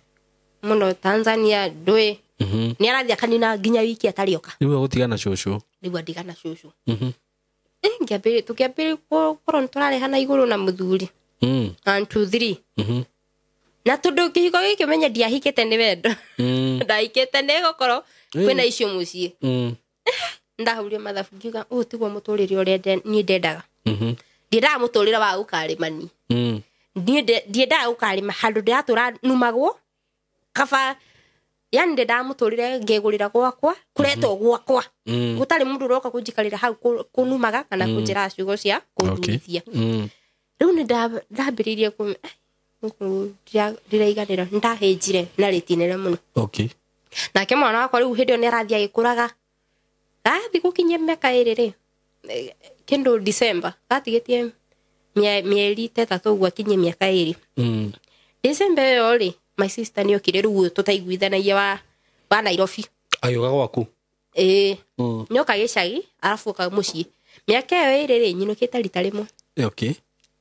muno Tanzania ndui ni arathia kanina nginya wiki atarioka niwe gutigana shosho niwe ndigana shosho ngiambiriria tukiambiriria korwo turarehana iguru na muthuri 1 2 3 na tundu kihiko giki menya ndiahikite ni wendo ndaikite ni gukorwo kwina icio mucie ndahuria mathabu ngiuga tiguo muturire uria ni ndendaga ndiendaga muturire wa ukarimani ndiendaga ukarima handu ndiratura numagwo kaba yani ndendaga muturire ngegurira gwakwa kuretwo gwakwa gutari mundu uroka kunjikarira hau kunumaga kana kunjira ciugo cia kunduithia riu ni ndambiririe ku ndiraiganira ndahenjire na ritinere muno nake mwana wakwa riu hindi ni arathia gikuraga gathi gukinyia miaka iri kindu December gatigitie mieri 3 gwa kinyia miaka iri December yori my sister ni okire riu tutaiguithanagia wa Nairobi ayoga gwaku nyoka gicagi arafu ka mucii miaka iyo iri nyinukite rita rimwe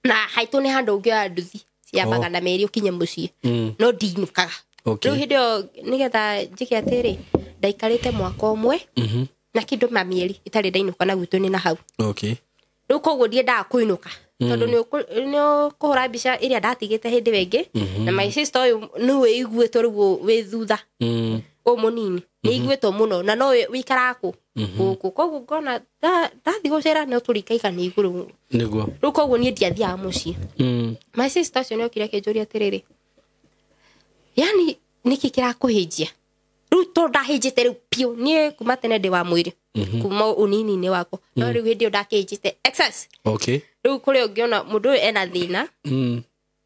na haitu ni handu ngioya nduthi ciambaga na meri ukinye mucii no ndinukaga riu hindi yo nigetha njike atiri ndaikarite mwaka umwe na kindu mamieri itari ndainuka na gwitu ni na hau riu koguo ndiendaga kuinuka tondu ni kuhura mbica iria ndatigite hindi wengi na my sister uyu ni wiguitwo riu wi thutha munini ni iguitwo muno na no wikaraku guku koguo ngona ndathi gucera no turikaika ni iguru niguo riu koguo ni ndiathiaga mucii my sister ucio ni okire akinjuria atiriri yani niki kirakuhinjia riu to ndahinjite riu pio ni kuma tene ndi wa mwiri kuma unini ni wako no riu hindi ndakinjite excess riu kuri ungiona mundu ena thina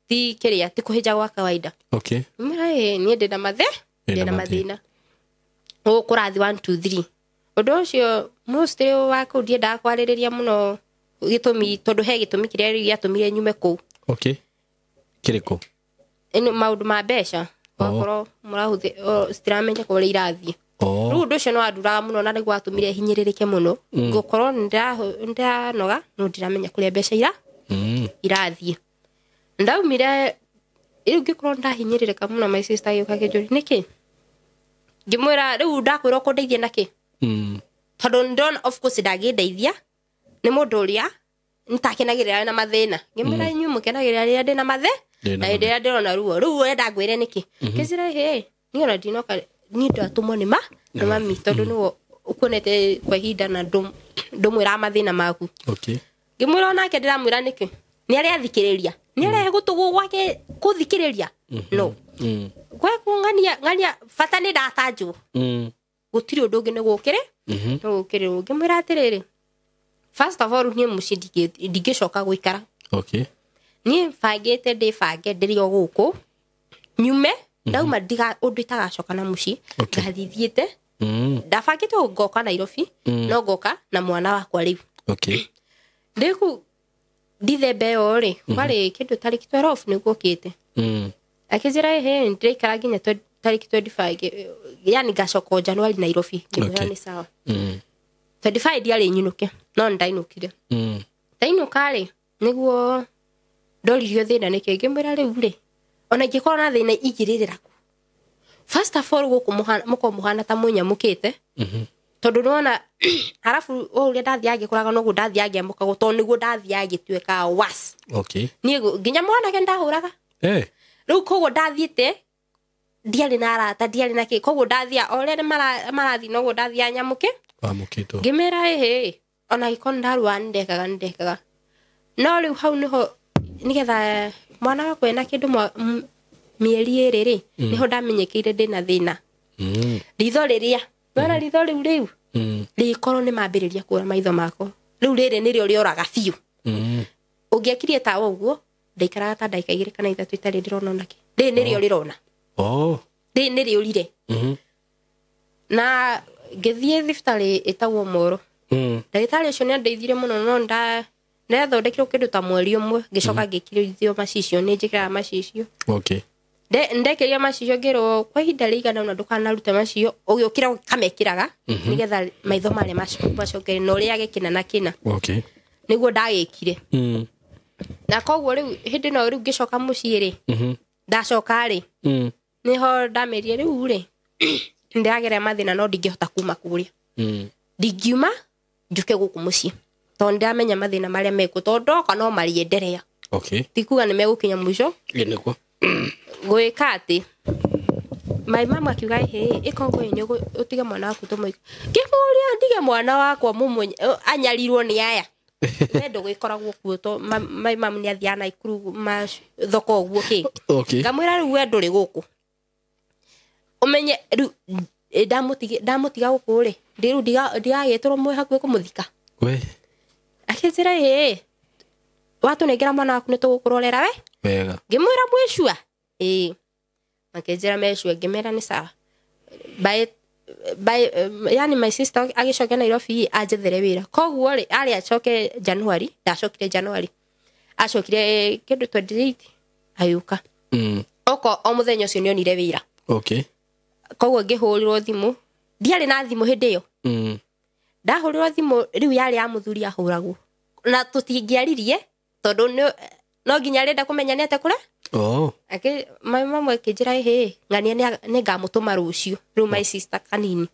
ti kiria ti kuhinja gwa kawaida ni ndenda mathina kurathi 1 2 3 undu ucio mostly wako ndiendaga kwaririria muno gitumi tondu he gitumi kiria giatumire nyume kuu kiriko ino maundu ma mbeca wakoro murahuthi stiramenya kuria irathie riu undu ucio no anduraga muno na niguo atumire hinyiririke muno ngukorwo ndanoga no ndiramenya kuria mbeca irathie ndaumire riu ngikorwo ndahinyiririka muno my sister yuka kinjuri niki ngimwira riu ndakwira kundeithia naki tondu ndon of course ndagindeithia ni mundu uria nitakenagirira na mathina ngimwira nyu mukenagirira ria ndina mathe na ria ndirona ruo riu enda ngwire niki kizira he niona ndinoka ni ndatumwo ni mami tondu niwo ukonete kwa hinda na ndumwira mathina maku ngimwira onake ndiramwira niki ni aria thikiriria ni aria gutugu gwake kuthikiriria no gwe kungania fata ni ndatanjwo gutiri undu ungi ni gukire no gukire ngimwira atiriri first of all ni mucidi ndigicoka guikara ni fagete ndirio guku nyume ndauma ndiga undu itagacoka na muci ngathithiete ndafagite ngoka Nairobi no ngoka na mwana wakwa riu ndiku ndithembe yo ri kwari kindu tariki 12 niguo kite akizira he ndikara ginya tariki 25 yani gacoka January Nairobi ni sawa 25 diari nyinuke no ndainukire ndainuka ri niguo ndoririo thina niki ngimwira riu ri ona ngikora na thina igiririra ku first of all muko muhana ta munyamukite tondu nona harafu uria ndathiage kuraga no ndathiage muka guto niguo ndathiage tweka was ni nginya mwana ke ndahuraga riu kogo ndathiite ndiari na arata ndiari na ki kogo ndathia ore marathi no ndathia nyamuke amukito ngimera he ona ikon ndarwa ndekaga no riu hau niho nigetha mwana wakwa ena kindu mieri eri niho ndamenyekeire ndina thina ritho riria wena ritho riu rikoro ni mambiriria kura maitho mako riu riri nirio rioraga biu ungiakirie ta uguo ndaikaraga ta ndaika 2 kana 3 itari ndirona naki riri nirio rirona riri nirio rire na ngithie thiftari etagwo Moro ndagitari ucio ni andeithire muno no ndathondekirwo kindu ta mweri umwe ngicoka ngikirithio macicio ni njikira macicio ndekeria macicio ngiro kwa ihinda rigana na ndukanaruta macicio ugiukira kamekiraga nigetha maitho mare macokere no ria gikina na kina niguo ndagikire na koguo riu hindi no riu ngicoka mucii ri ndacoka ri niho ndamerie riu ri ndagera mathina no ndingihota kuma kuria ndingiuma njuke guku mucii tondu ndamenya mathina maria meko tondu kana marienderea tikuga ni megukinya mwisho niguo gwika ati my mama akiuga he ikongo yenye utiga mwana waku tumoika ngimuria ndige mwana wakwa mumunye anyarirwo ni aya wendo gwikoragwo kuoto my mama ni athiana ikuru thoko guo ki ngamwira riu wendo ri guku umenye riu ndamutiga guku ri ndiru ndigagetorwo mwe hakuhe kumuthika we akizira he watu negera mwana waku ni tugukurorera we wega ngimwira mwishua makejera meshua ngimera ni sawa by yani my sister agicoke Nairobi ajethere wira koguo ri ari acoke January ndacokire January acokire kindu 28 ayuka oko o muthenya ucio nionire wira koguo ngihurirwo thimu ndiari na thimu hindi yo ndahurirwo thimu riu yari ya muthuri ahuragwo na tutingiaririe tondu no nginya renda kumenya ni ate kure ake my mama akijira he ngania ni ngamutuma rucio riu my sister kanini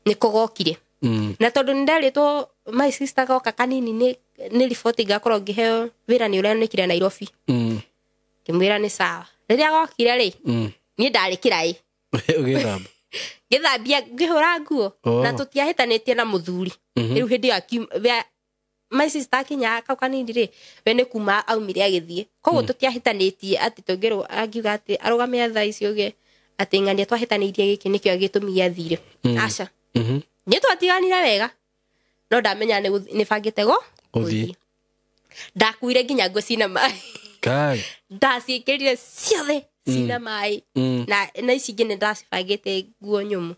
ni kogokire na tondu ndaritwo my sister goka kanini ni report ngakorwo ngiheo wira ni uria nikire Nairobi kimwira ni sawa riria gokire ri ni ndarikira ugithamba ngithambia ngihura nguo na tutiahitanitie na muthuri riu hindi ya my sister kinya kanini ri we ni kuma aumire agithie koguo tutiahitanitie ati tungirwo angiuga ati arugame atha icio ge ati ngania twahitanirie giki nikio agitumia athire aca ni twatiganire wega no ndamenya ni bangite go uthie ndakuire nginya ngo cina mai kai ndacikirire ciothe cina mai na ici ngine ndacibangite nguo nyumu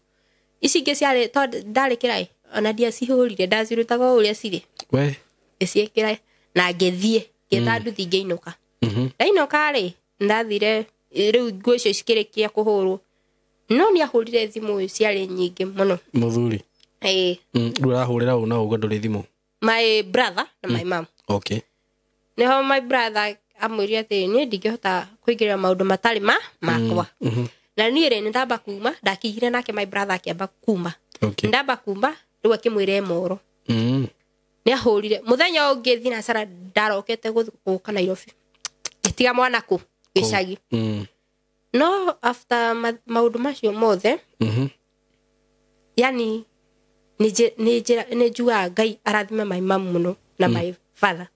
ici ngi ciari to ndarikira ona ndia cihurire ndacirutaga uria ciri we iciekira na ngethie ngethanduthi ngeinuka ndainoka ri ndathire riu nguo icio cikirikia kuhurwo no ni ahurire thimu ciari nyingi muno muthuri urahurira una ugo nduri thimu my brother na my mom neho my brother amwiri ati ni ndingihota kuigira maundu matari makwa na niĩ rĩ ndamba kuma ndakigire nake my brother akĩamba kuma ndamba kuma rĩu akĩmwĩra moro nĩ ahũrire mũthenya ũngĩ thina sara ndarokete gũka Nairobi itiga mwana ku gĩcagi no after maũndũ macio mothe yani nĩ njua Ngai arathime my mom muno na my father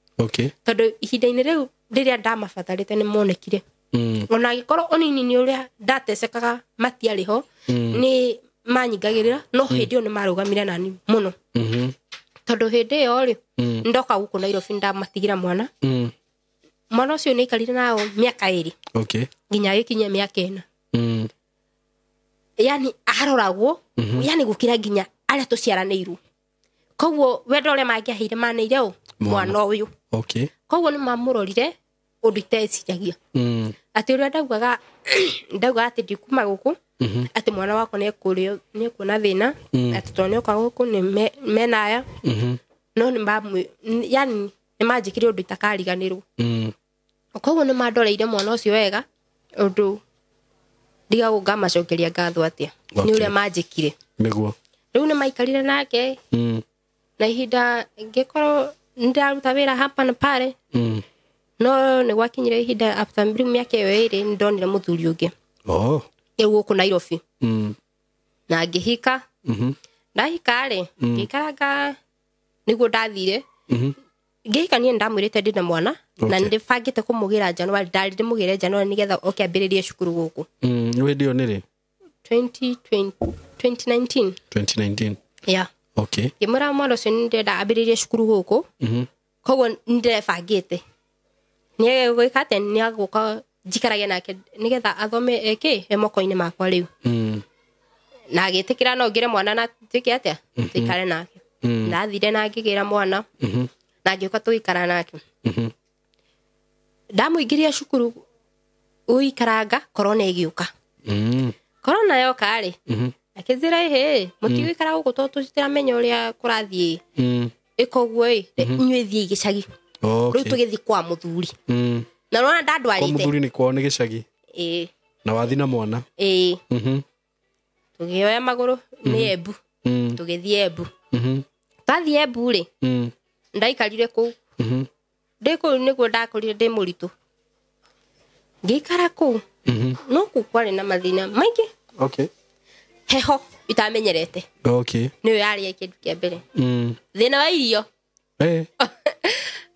tondũ ihinda-inĩ rĩu rĩrĩa ndamabatharĩte nĩ monekire ona gĩkorwo onini nĩ ũrĩa ndatecekaga matiarĩ ho nĩ manyingagĩrĩra no hĩndĩ ĩyo nĩ marũgamire nani mũno tondũ hĩndĩ ĩyo rĩ ndoka gũkũ Nairobi ndamatigira mwana ũcio nĩ aikarire nao mĩaka 2 nginya gĩkinye mĩaka 4 yani aroragwo yani gũkira nginya arĩa tũciaranĩirwo koguo wendo ũrĩa mangĩaheire maneire mwana ũyũ koguo nĩ mamũrorire ũndũ iteciragia atĩ ũrĩa ndauga atĩ ndikuma gũkũ atĩ mwana wako nĩ kuona thĩna atĩ tondũ nĩ oka gũkũ nĩ menaya no yani nĩ manjĩkire ũndũ itakariganĩrwo koguo nĩ mandoreire mwana ũcio wega ũndũ ndigagwo ngamacokeria ngatho atĩa nĩ ũrĩa manjĩkire nĩguo rĩu nĩ maikarire nake na ihinda ngĩkorwo ndaruta wĩra hapa na pale no nĩ gwakinyire ihinda after mĩaka ĩyo 2 nĩ ndonire mũthuri ũngĩ gũkũ Nairobi na ngĩhika ndahika rĩ ngĩikaranga nĩguo ndathire ngĩhika niĩ ndamwĩrĩte ndĩ na mwana na nĩ ndĩbangĩte kũmũgĩra January ndarĩ mũgĩre January nĩgetha oke ambĩrĩrie cukuru gũkũ hĩndĩ ĩyo nĩ rĩ 2019 yeah ngĩmwĩra mwana ũcio nĩ ndĩrenda ambĩrĩrie cukuru gũkũ koguo nĩ ndĩrebangĩte nĩ gwĩka atĩ nĩ agũka njikaragia nake nĩgetha athome moko-inĩ makwa rĩu na agĩtĩkĩra no ngĩre mwana na twĩke atĩa tũikare nake ndathire na ngĩgĩra mwana na ngĩũka tũgĩikara nake ndamũingĩria cukuru ũikaranga korona ĩgĩũka korona yoka rĩ akĩnjĩra mũtigũikara gũkũ tondũ tũtiramenya ũrĩa kũrathiĩ ĩkoguo inyuĩ thiĩ gĩcagi rĩu tũgĩthiĩ kwa mũthuri na rona ndandwarĩte mũthuri nĩ kwao nĩ gĩcagi na wathi na mwana tũgĩoya magũrũ nĩ Embu tũgĩthiĩ Embu tathiĩ Embu rĩ ndaikarire kũu ndĩ kũu nĩguo ndakorire ndĩ mũritũ ngĩikara kũu no kũu kwarĩ na mathĩna maingĩ heho itamenyerete nĩyo yarĩ kĩndũ kĩa mbere thĩna wa irio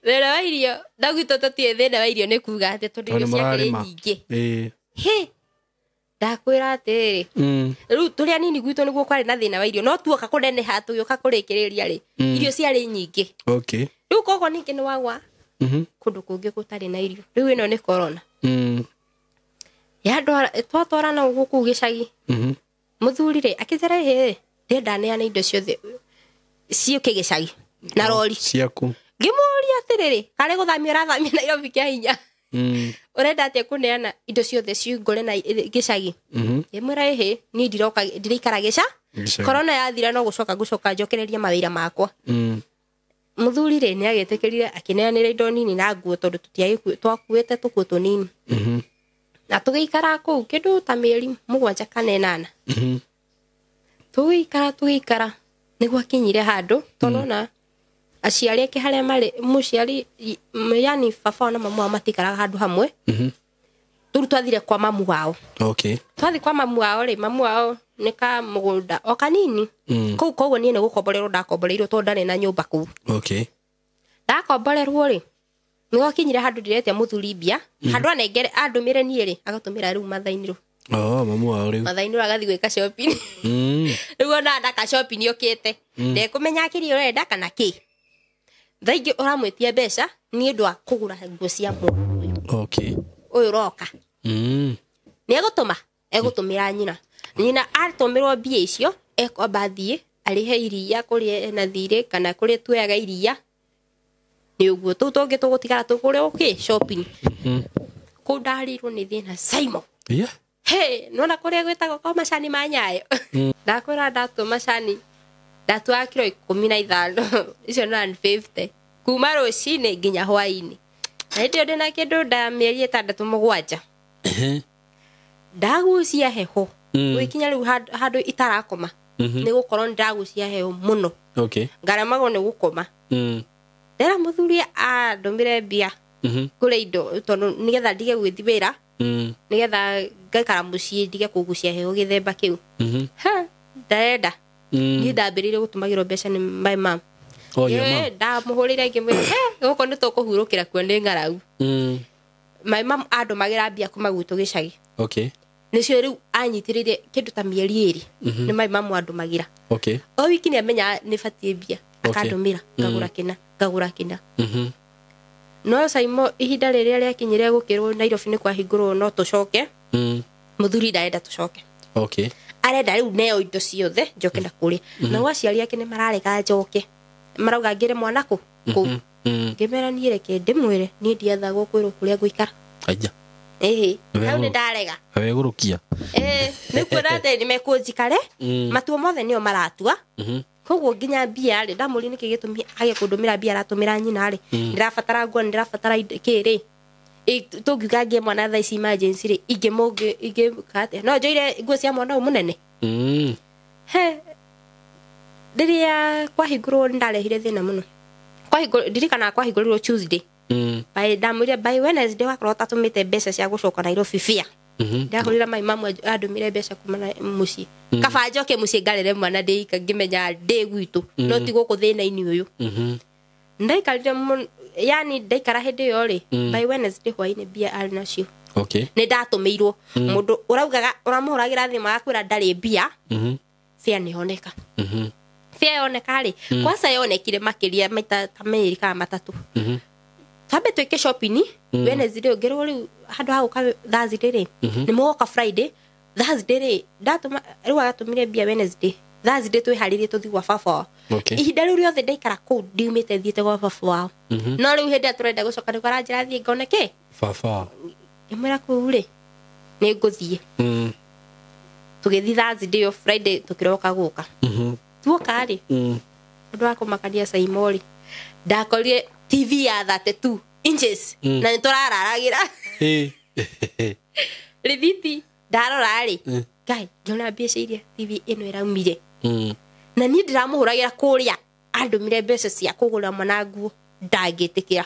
thĩna wa irio ndagwitũ tũtiĩ thĩna wa irio nĩ kuga atĩ tondũ irio ciakĩrĩ nyingĩ ndakwĩra atĩrĩ rĩu tũrĩ anini gwitũ nĩguo kwarĩ na thĩna wa irio no tuoka kũneneha tũgĩũka kũrĩkĩrĩria rĩ irio ciarĩ nyingĩ rĩu koguo ningĩ nĩ wagwa kũndũ kũngĩ gũtarĩ na irio rĩu ĩno nĩ corona twatwarana gũkũ gĩcagi mũthuri rĩ akĩnjĩra ndĩrenda neane indo ciothe ciũke gĩcagi na rori ciaku ngĩmũria atĩrĩrĩ karĩ gũthamia ũrathamia Nairobi kĩa hinya ũrenda atĩa kũneana indo ciothe ciũngũre na gĩcagi ngĩmwĩra niĩ ndiraikara corona yathira no gũcoka njokereria mawĩra makwa mũthuri rĩ nĩ agĩtĩkĩrire akĩneanĩra indo nini na nguo tondũ twakuĩte tũkuo tũnini na tũgĩikara kũu kĩndũ ta mĩeri 7 kana 8 tũgĩikara nĩ gwakinyire handũ tondũ na aciari ake harĩa marĩ mũciari yani baba na mama matikaraga handũ hamwe twathire kwa mamu wao twathi kwa mamu wao rĩ mamu wao nĩ ka mũgũnda o kanini kũu koguo niĩ nĩ gũkomborerwo ndakomboreirwo tondũ ndarĩ na nyũmba kũu ndakomborerwo rĩ nĩ gwakinyire handũ ndiretia mũthuri mbia handũ anengere andũmĩre niĩ rĩ agatũmĩra rĩu mathainĩro mamu wao rĩu mathainĩro agathiĩ gwĩka shopping rĩu ona ndaka shopping yũkĩte ndekũmenya kĩrĩa ũrenda kana kĩ thaingĩ ũramwĩtia mbeca nĩ ũndũ wa kũgũra nguo cia mũndũ ũyũ roka nĩ egũtũmĩra nyina atũmĩrwo mbia icio ekwamba thiĩ arĩhe iria kũrĩa na thirĩ kana kũrĩa tuoyaga iria nĩ ũguo tũu tũngĩ tũgũtigara tũkũrĩ shopping kũu ndarirwo nĩ thĩna Simon nona kũrĩa gwĩtagwo kwa macani ma Nyayo ndakwĩra ndatua macani ndatua kiro 15 icio na 50 kuma rũcinĩ nginya hwaĩ-inĩ na hĩndĩ ĩyo ndĩna kĩndũ nda mĩeri 6-7 ndagucia heho wikinya riu handu itarakoma ni gukorwo ndagucia heho muno ngaremagwo ni gukoma ndera muthuri ndomire mbia kure indo tondu nigetha ndige gwithi wira nigetha ngaikara mucii ndige kugucia heho githemba kiu ndarenda ni ndambirire gutumagirwo mbeca ni my mom ndamuhurire ngimwira guko ni tukuhurukira kuo ni ngarau my mom andumagira mbia kuma gwitu gicagi nicio riu anyitiririe kindu ta mieri 2 ni my mom andumagira o wiki ni amenya ni batie mbia akandumira ngagura kina no saimo ihinda riria riakinyire gukirwo Nairobi ni kwahingurwo no tucoke muthuri ndaenda tucoke arenda riu neo indo ciothe njoke na kuria na waciari yake ni mararega njoke marauga ngire mwana ku ngimera ni reke ndimwire ni ndiathagwo kwirwo kuria guikara aija hau ni ndarega wegurukia ni kwirate ni mekunjikare matuo mothe nio maratua koguo nginya mbia ri ndamuri niki gitumi age kundumira mbia aratumira nyina ri ndirabatara nguo ndirabatara kiri tungiuga ngie mwana tha ici emergency ri inge kate no njoire nguo cia mwana munene ndiria kwahingurwo ndarehire thina muno ndirikana kwahingurwo Tuesday by Wednesday wakorwo tatumite mbeca cia gucoka Nairobi fia ndahurira my mom andumire mbeca kuma mucii kaba njoke mucii ngarere mwana ndika ngimenya ndi gwitu no ti guku thina-ini uyu ndaikarire yani ndaikara hindi yo ri by Wednesday hwaini mbia ari nacio ni ndatumirwo mundu uraugaga uramuhuragira thima akwira ndari mbia fia ni honeka fia yoneka ri kwasa yonekire makiria maita kameri ka matatu tabe tweke shopping Wednesday ngero ri handu ha uka Thursday ri ni mugoka Friday Thursday ri ndatuma riu agatumire mbia Wednesday Thursday twiharirie tuthi gwa baba ihinda riu riothe ndaikara kuu ndiumite thiete gwa baba wao no riu hindi aturenda gucoka ni kwaranjira thie ngone ki baba imwira kuu ri ni nguthie tugithi Thursday o Friday tukiroka guka tuoka ri ndu akumakania Saimori ndakorire TV ya 32 inches na niturararagira rithiti ndarora ri ngai ngona mbeca iria TV ino iraumire na ni ndiramuhuragira kuria andumire mbeca cia kugura mwana nguo ndangitikira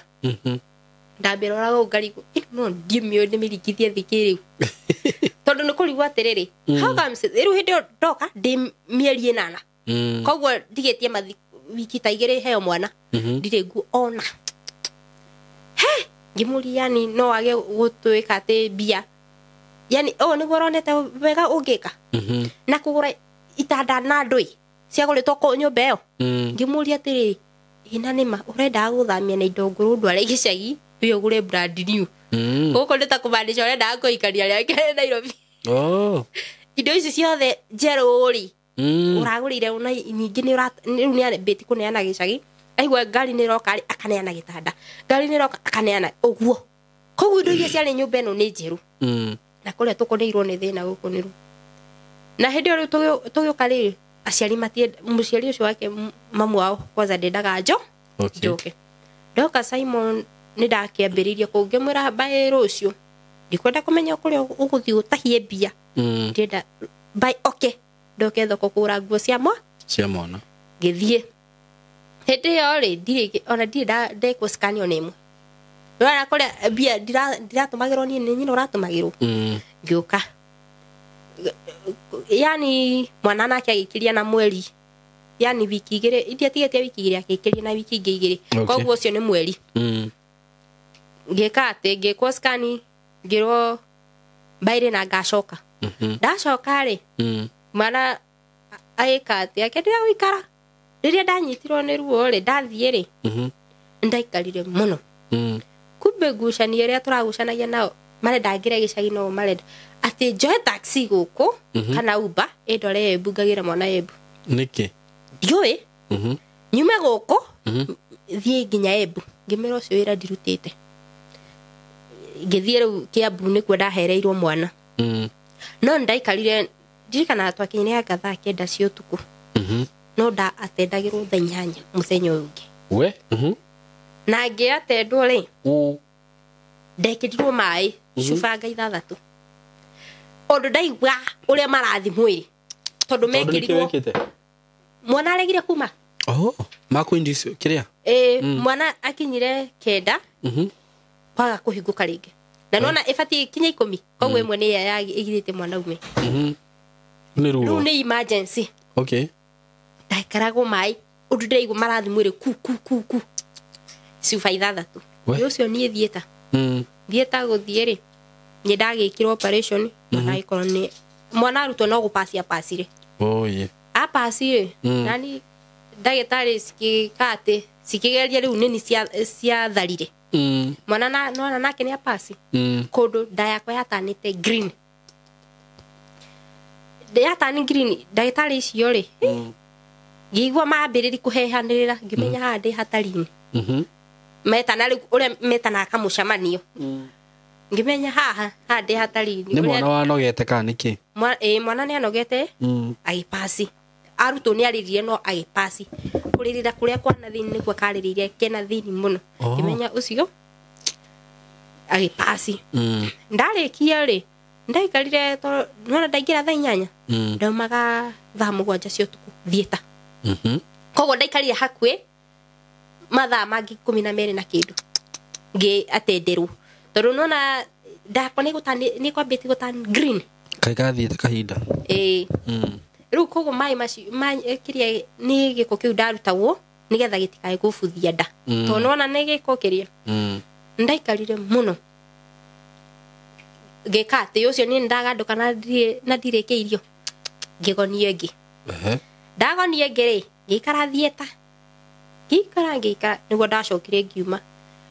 ndambirora go ngarigo no ndimio ndimirigithie thikiriu tondu ni kurigwa atiriri how comes riu hindi ndoka ndi mieri 8 koguo ndigetie wiki ta igiri heo mwana ndire nguo ona ngimuri yani no age gutwika ati bia yani ni goronete wega ungika na kugura itanda na ndui cia guritwo ku nyumba iyo ngimuri atiri ina nima urenda guthamia na indo nguru ndware gicagi uyo gure brand new guko ndeta kumandisha urenda kuikaria riake Nairobi indo ici ciothe njeruri uragurire una nyingi ni riu ni beti kuneana gicagi aigwa ngari ni roka akaneana gitanda ngari ni roka akaneana uguo koguo indo iria ciari nyumba ino ni njeru na kuria tukoneirwo ni thina guku ni ru na hindi ri tugiuka ri aciari matie muciari ucio wake mamu wao kwanza ndendaga njoke ndoka Simon ni ndakiambiriria kungimwira bae rucio ndikwenda kumenya kuria uguthi utahie mbia ndenda bae ndoke thoko kura nguo cia mwana ngithie hindi yo ri ndiri ona ndekwo scan on imwe rora kuria mbia ndiratumagirwo ni nyina uratumagirwo ngiuka yani mwana nake agikiria na mweri yani wiki igiri idia tigetie wiki igiri agikiria na wiki igiri koguo cio ni mweri ngeka ate ngekwo scan ngirwo baire na ngacoka ndacoka ri mwana aikate akendea uikara riria ndanyitirwo ni ruo ri ndathie ri ndaikarire muno kumbe ngucania ria turagucanagia nao marenda ngire gicagi no marenda ati njoe taxi guku kana Uber indore Embu ngagira mwana Embu niki ndiui nyume guku thie nginya Embu ngimero cio wira ndirutite ngithie riu Kiambu ni kuo ndahereirwo mwana no ndaikarire ndirikana twakinyire gathaa 9 cia utuku no atendagirwo thaa 8 muthenya uyu ngi we na ngiatendwo ri ndekirirwo mai cuba nga 6 Ondo ndaigua uria marathimwo iri tondu mekirirwo mwana aregire kuma makwindi kiria mwana akinyire kenda kwaga kuhinguka ringi na nona ifati kinya 10 koguo imwe ni ya igirite mwana ume ni ruo ni emergency ndaikarago mai undu ndaigua marathimwo iri ku sifa ithathatu ucio ni thieta thieta guthie ni ndagikira operation na ikoro ni mwana arutwo no gupasi pasire apasire nani ndagitari sikikate sikigeria riu nini cia tharire mwana nona nake ni apasi kodo ndayakwa yatanite green yatani green ndagitari icio ri ngigwa mambiriri kuhehanirira ngimenya handi hatarini metana riu ure metana kamucamanio ngimenya haha handi hatarini ni mwana wanogete kaniki mwana ni anogete agipasi aruto ni aririe no agipasi kuririra kuria kwana thini nikuo kariririe kena thini muno ngimenya ucio agipasi ndarikia ri ndaikarire to nona ndaigira thaa 8 ndaumaga thaa 7 cio tuku thieta kogo ndaikarire hakwe mathaa mangi 12 na kindu ngi atenderwo tondu nona ndakwa ni kwambiti gutani green kaigathiete kahinda riu kogo mai kiria ni giko kiu ndarutagwo nigetha gitikae gubuthia nda to nona ni giko kiria ndaikarire muno gekate ucio ni ndaganduka na ndirike irio ngigonie ngi ndagonie ngiri ngikara thieta ngikara niguo ndacokire ngiuma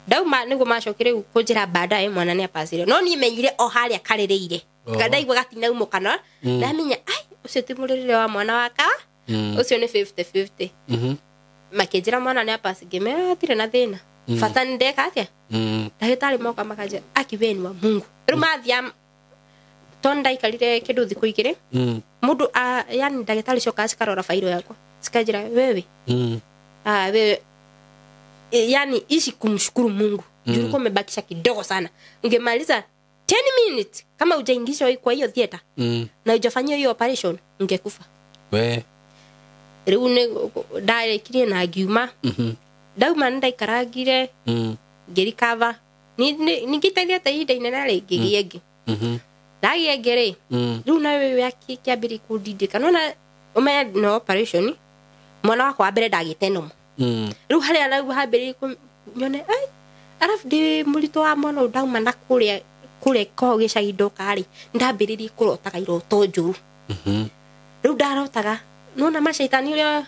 ndauma niguo macokire kunjira baadaye mwana ni apasire no ni menyire o haria kaririire ndaigua gatina umukana ndamenya ai ucio ti muririre wa mwana waka ucio ni 50-50 makinjira mwana ni apasi ngimera tire na thina fata ndeka atia ndagitari moka makaje akibeni wa Mungu riu mathia tonda ikarire kindu thiku igire mundu yani ndagitari coka cikarora fairo yakwa cikajira wewe wewe yani ishi kumshukuru Mungu juu umebakisha kidogo sana ungemaliza 10 minutes kama hujaingishwa kwa hiyo theater na hujafanyia hiyo operation ungekufa riu ne directly na giuma dauma ndaikaragire ngirikava ni ngitaithia ta ihinda inene ringi giegi ndagiengere riu na wewe akiambiri kundindika nona umenya no operation mwana wako wa mbere ndagiteno riu haria na hambiri nyone ai arafu ndi murito wa mwana ndauma na kuria ko gicagi ndokari ndambiririe kurotaga iroto njuru riu ndarotaga nona mashaitani uria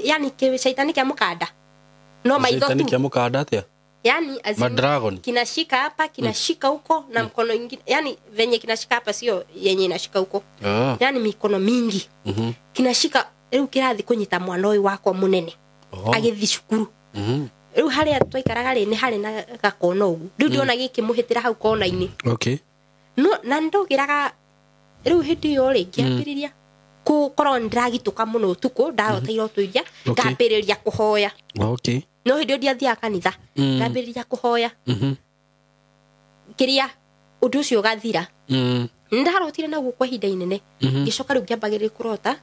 yani ke shaitani kia mukanda no maitho tu kia mukanda atia yani madragon kinashika hapa kinashika huko na mkono mwingine yani venye kinashika hapa sio yenye inashika huko yani mikono mingi kinashika riu kirathi kunyita mwana uyu wako munene agithi cukuru riu haria twaikaraga ri ni hari na gakono ugu riu ndiona gikimuhitira hau kona-ini no na ndogiraga riu hindi yo ri ngiambiriria kukorwo ndiragituka muno utuku ndarota iroto iria ngambiriria kuhoya no hindi ndiathia kanitha ngambiriria kuhoya kiria undu ucio gathira ndarotire naguo kwa ihinda inene gicoka riu ngiambagiriria kurota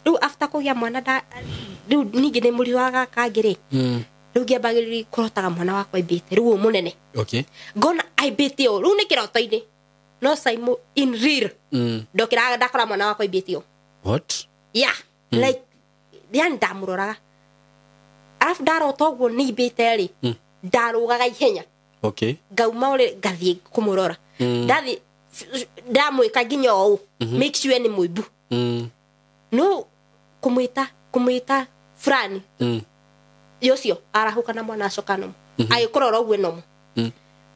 riu after kugia mwana riu ningi ni muriwaga kangiri riu ngiambagiriria kurotaga mwana wakwa ibite riu munene ngona aibite o riu ni kiroto-ini no Simon in real ndokiraga ndakora mwana wakwa ibite o what like yani ndamuroraga arafu ndarota uguo ni ibite ri ndarugaga ihenya ngauma uri ngathie kumurora ndathi ndamwika nginya o make sure ni muibu no kumwita fulani yocio arahuka na mwana acokano agikurora uguo nomo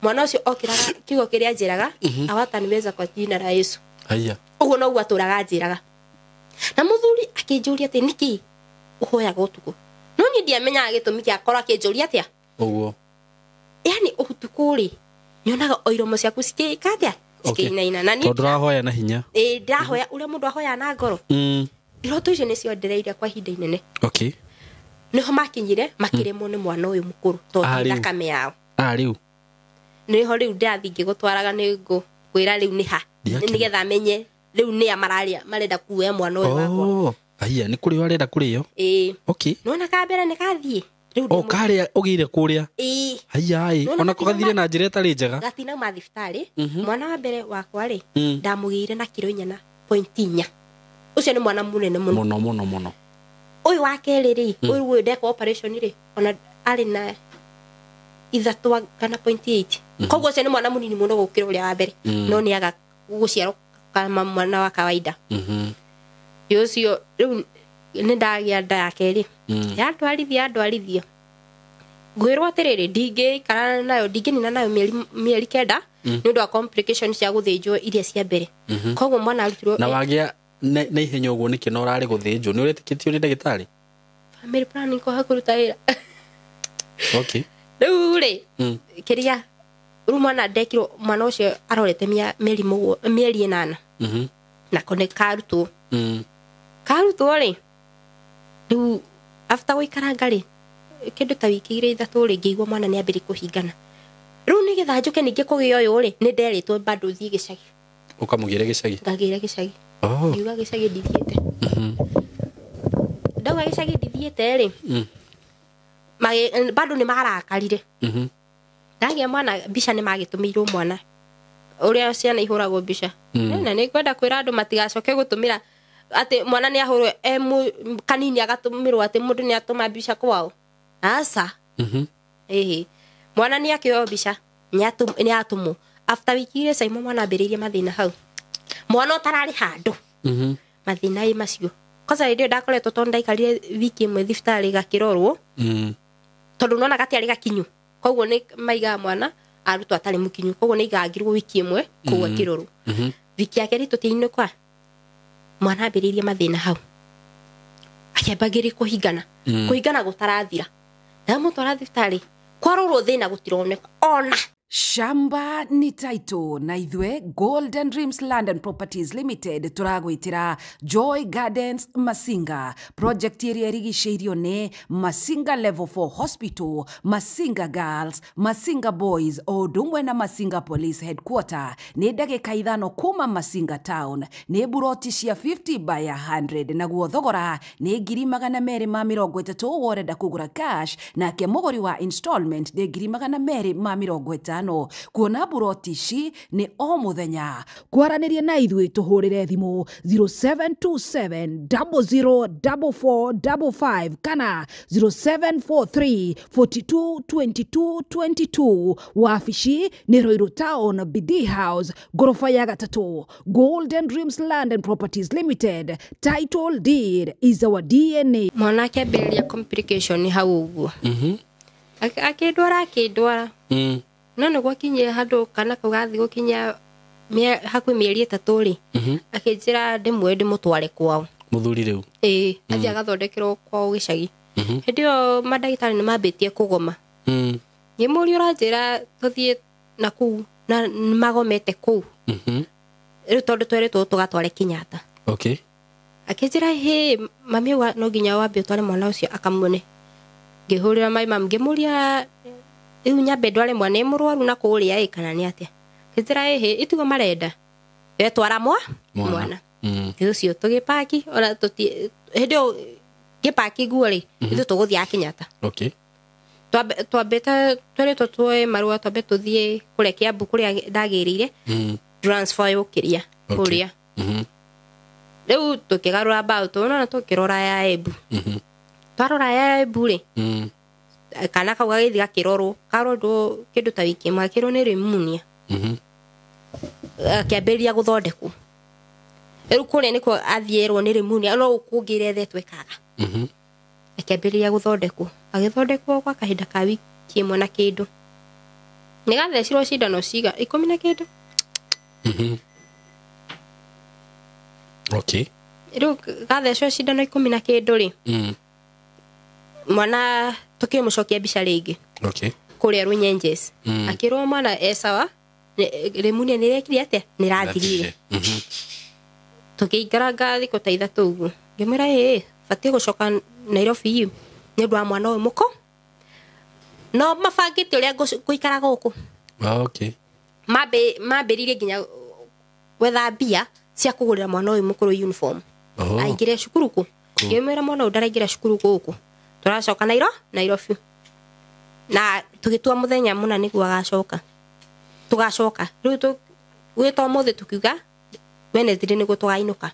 mwana ucio okiraga kigo kiria njiraga awataniweza kwa jina la Yesu uguo no uguo aturaga njiraga na muthuri akinjuria ati niki uhoyaga utuku no ni ndiamenya gitumi kia akora akinjuria atia uguo yani utuku ri nyonaga oiromo ciaku cikikatia cikinaina na ni ndirahoya na hinya ndahoya uria mundu ahoya na ngoro iroto icio nicio ndireire kwa ihinda inene niho makinyire makiremwo ni mwana uyu mukuru tondu ndakame yao riu niho riu ndathi ngigutwaraga ni ngwira riu ni ha nigetha amenye riu ni amararia marenda kuoya mwana uyu wakwa aya ni kuri arenda kurio okay nona kambere ni kathie riu kare ugire kuria aya ona kugathire na njira itari njega gatina ma thibitari mwana wa mbere wakwa ri ndamugire na kilo 4.4 ucio ni mwana munene muno uyu wa keri ri uyu ndeka operation ri ona ari na ithatũ kana 0.8 koguo ucio ni mwana munini muno gukira uria wa mbere no ni aga guciarwo kama mwana wa kawaida ucio riu ni ndagia nda ya keri yatwarithia gwirwo atiriri ndingikara nayo ndinginina nayo mieri kenda ni undu wa complications cia guthinjwo iria cia mbere koguo mwana arutirwo na wagia na ihenya uguo niki no rari guthinjwo ni uretikitio ni ndagitari family planning ko hakuruta wira okay riu ri kiria mwana ndekirwo mwana ucio arorete mieri 8 na kone karutwo ri riu after guikaranga ri kindu ta wiki ire ithatu ri ngigwa mwana ni ambiri kuhingana riu ni getha njuke ninge kugio uyu ri ni nderitwo bado thie gicagi ukamugire gicagi ngagire gicagi yuga gicagi ndithiete ndauga gicagi ndithiete ri bado ni marakarire ndagia mwana bica ni magitumirwo mwana uria ciana ihuragwo bica na ni kwenda kwira andu matigacoke gutumira ati mwana ni ahurwe kanini agatumirwo ati mundu ni atuma bica kwao asa mwana ni akio bica ni atumu after wiki ire saimo mwana ambiririe mathina hau mwana utarari handu mathina i macio kosa ndio ndakoretwo to ndaikarire wiki imwe thibitari gakirorwo tondu nona gatiari gakinyu koguo ni maiga mwana arutwo atari mukinyu koguo ni igangirwo wiki imwe kuwa kiroro wiki yake ri tutiine kwa mwana ambiririe mathina hau akebagiri kuhingana gutarathira na mutwara thibitari kwarorwo thina gutironeka ona Shamba ni Taito na ithwe Golden Dreams Land and Properties Limited turagwitira Joy Gardens Masinga project area irigiceirio ni Masinga Level 4 Hospital, Masinga Girls, Masinga Boys o dumwe na Masinga Police Headquarter ni ndagika ithano kuma Masinga Town ni buroti cia 50 by 100 na guo thogora ni 230 worenda kugura cash na ke mogori wa installment ni 250 kuona buroti ici ni o muthenya kwaranirie na ithwe tuhurire thimu 0727004455 kana 0743422222 wafici ni Roiro Town BD House gorofa ya gatatu. Golden Dreams Land and Properties Limited, title deed is our DNA. Mwana akiambiriria complication hau uguo akidwara no gwakinyira handu kana kugathi gukinya hakwi mieri 3 ri akinjira ndimwe ndimutware kwao muthuri riu athi agathondekerwo kwao gicagi ndio madagitari ni mambitie kugoma ngimuri uranjira tuthie na ku na magomete ku riu tondu tweretwo tugatware Kinyata okay akinjira mami wa no ginya wambe utware mwana ucio akamune ngihurira mai mam ngimuria riu nyambe ndware mwana murwaru na kuria kana ni atia kizira itugo marenda twara mwana ucio tugipaki ona tuti hendio gipaki guori ithu tuguthia Kinyata okay twambeta tweretwo twoe marua twambe tuthie kuria Kiambu kuria ndagirire transfer ukiria kuria riu tukigarura about ona tukirora ya Embu twarora ya Embu ri kana kauga githia kiroro karondo kindu ta wiki makiro ni rimunia akiamberia guthondekwo riu kuria niko athierwo ni rimunia no ukungire the twekaga akiamberia guthondekwo agithondekwo kwa kahinda ka wiki imwe na kindu ni gathecirwo cindano ciga 10 na kindu okay riu gathecirwo cindano 10 na kindu ri mwana tukimucokia bica ringi okay kuria Runyenjes akirwo mwana sawa rimunia ni rekire atia ni rathirire tukiikaraga thiko ta 3 uguo ngimira bati gucoka Nairobi ni ndwa mwana uyu muko no mabangite uria guikara guku okay mambiririe ginya gwetha mbia cia kugurira mwana uyu mukuru uniform aingire cukuru ku ngimera mwana ndaraingira cukuru guku turacoka Nairobi na tugitua muthenya muna niguo agacoka tugacoka riu gwita mothe tukiuga Wednesday niguo tugainuka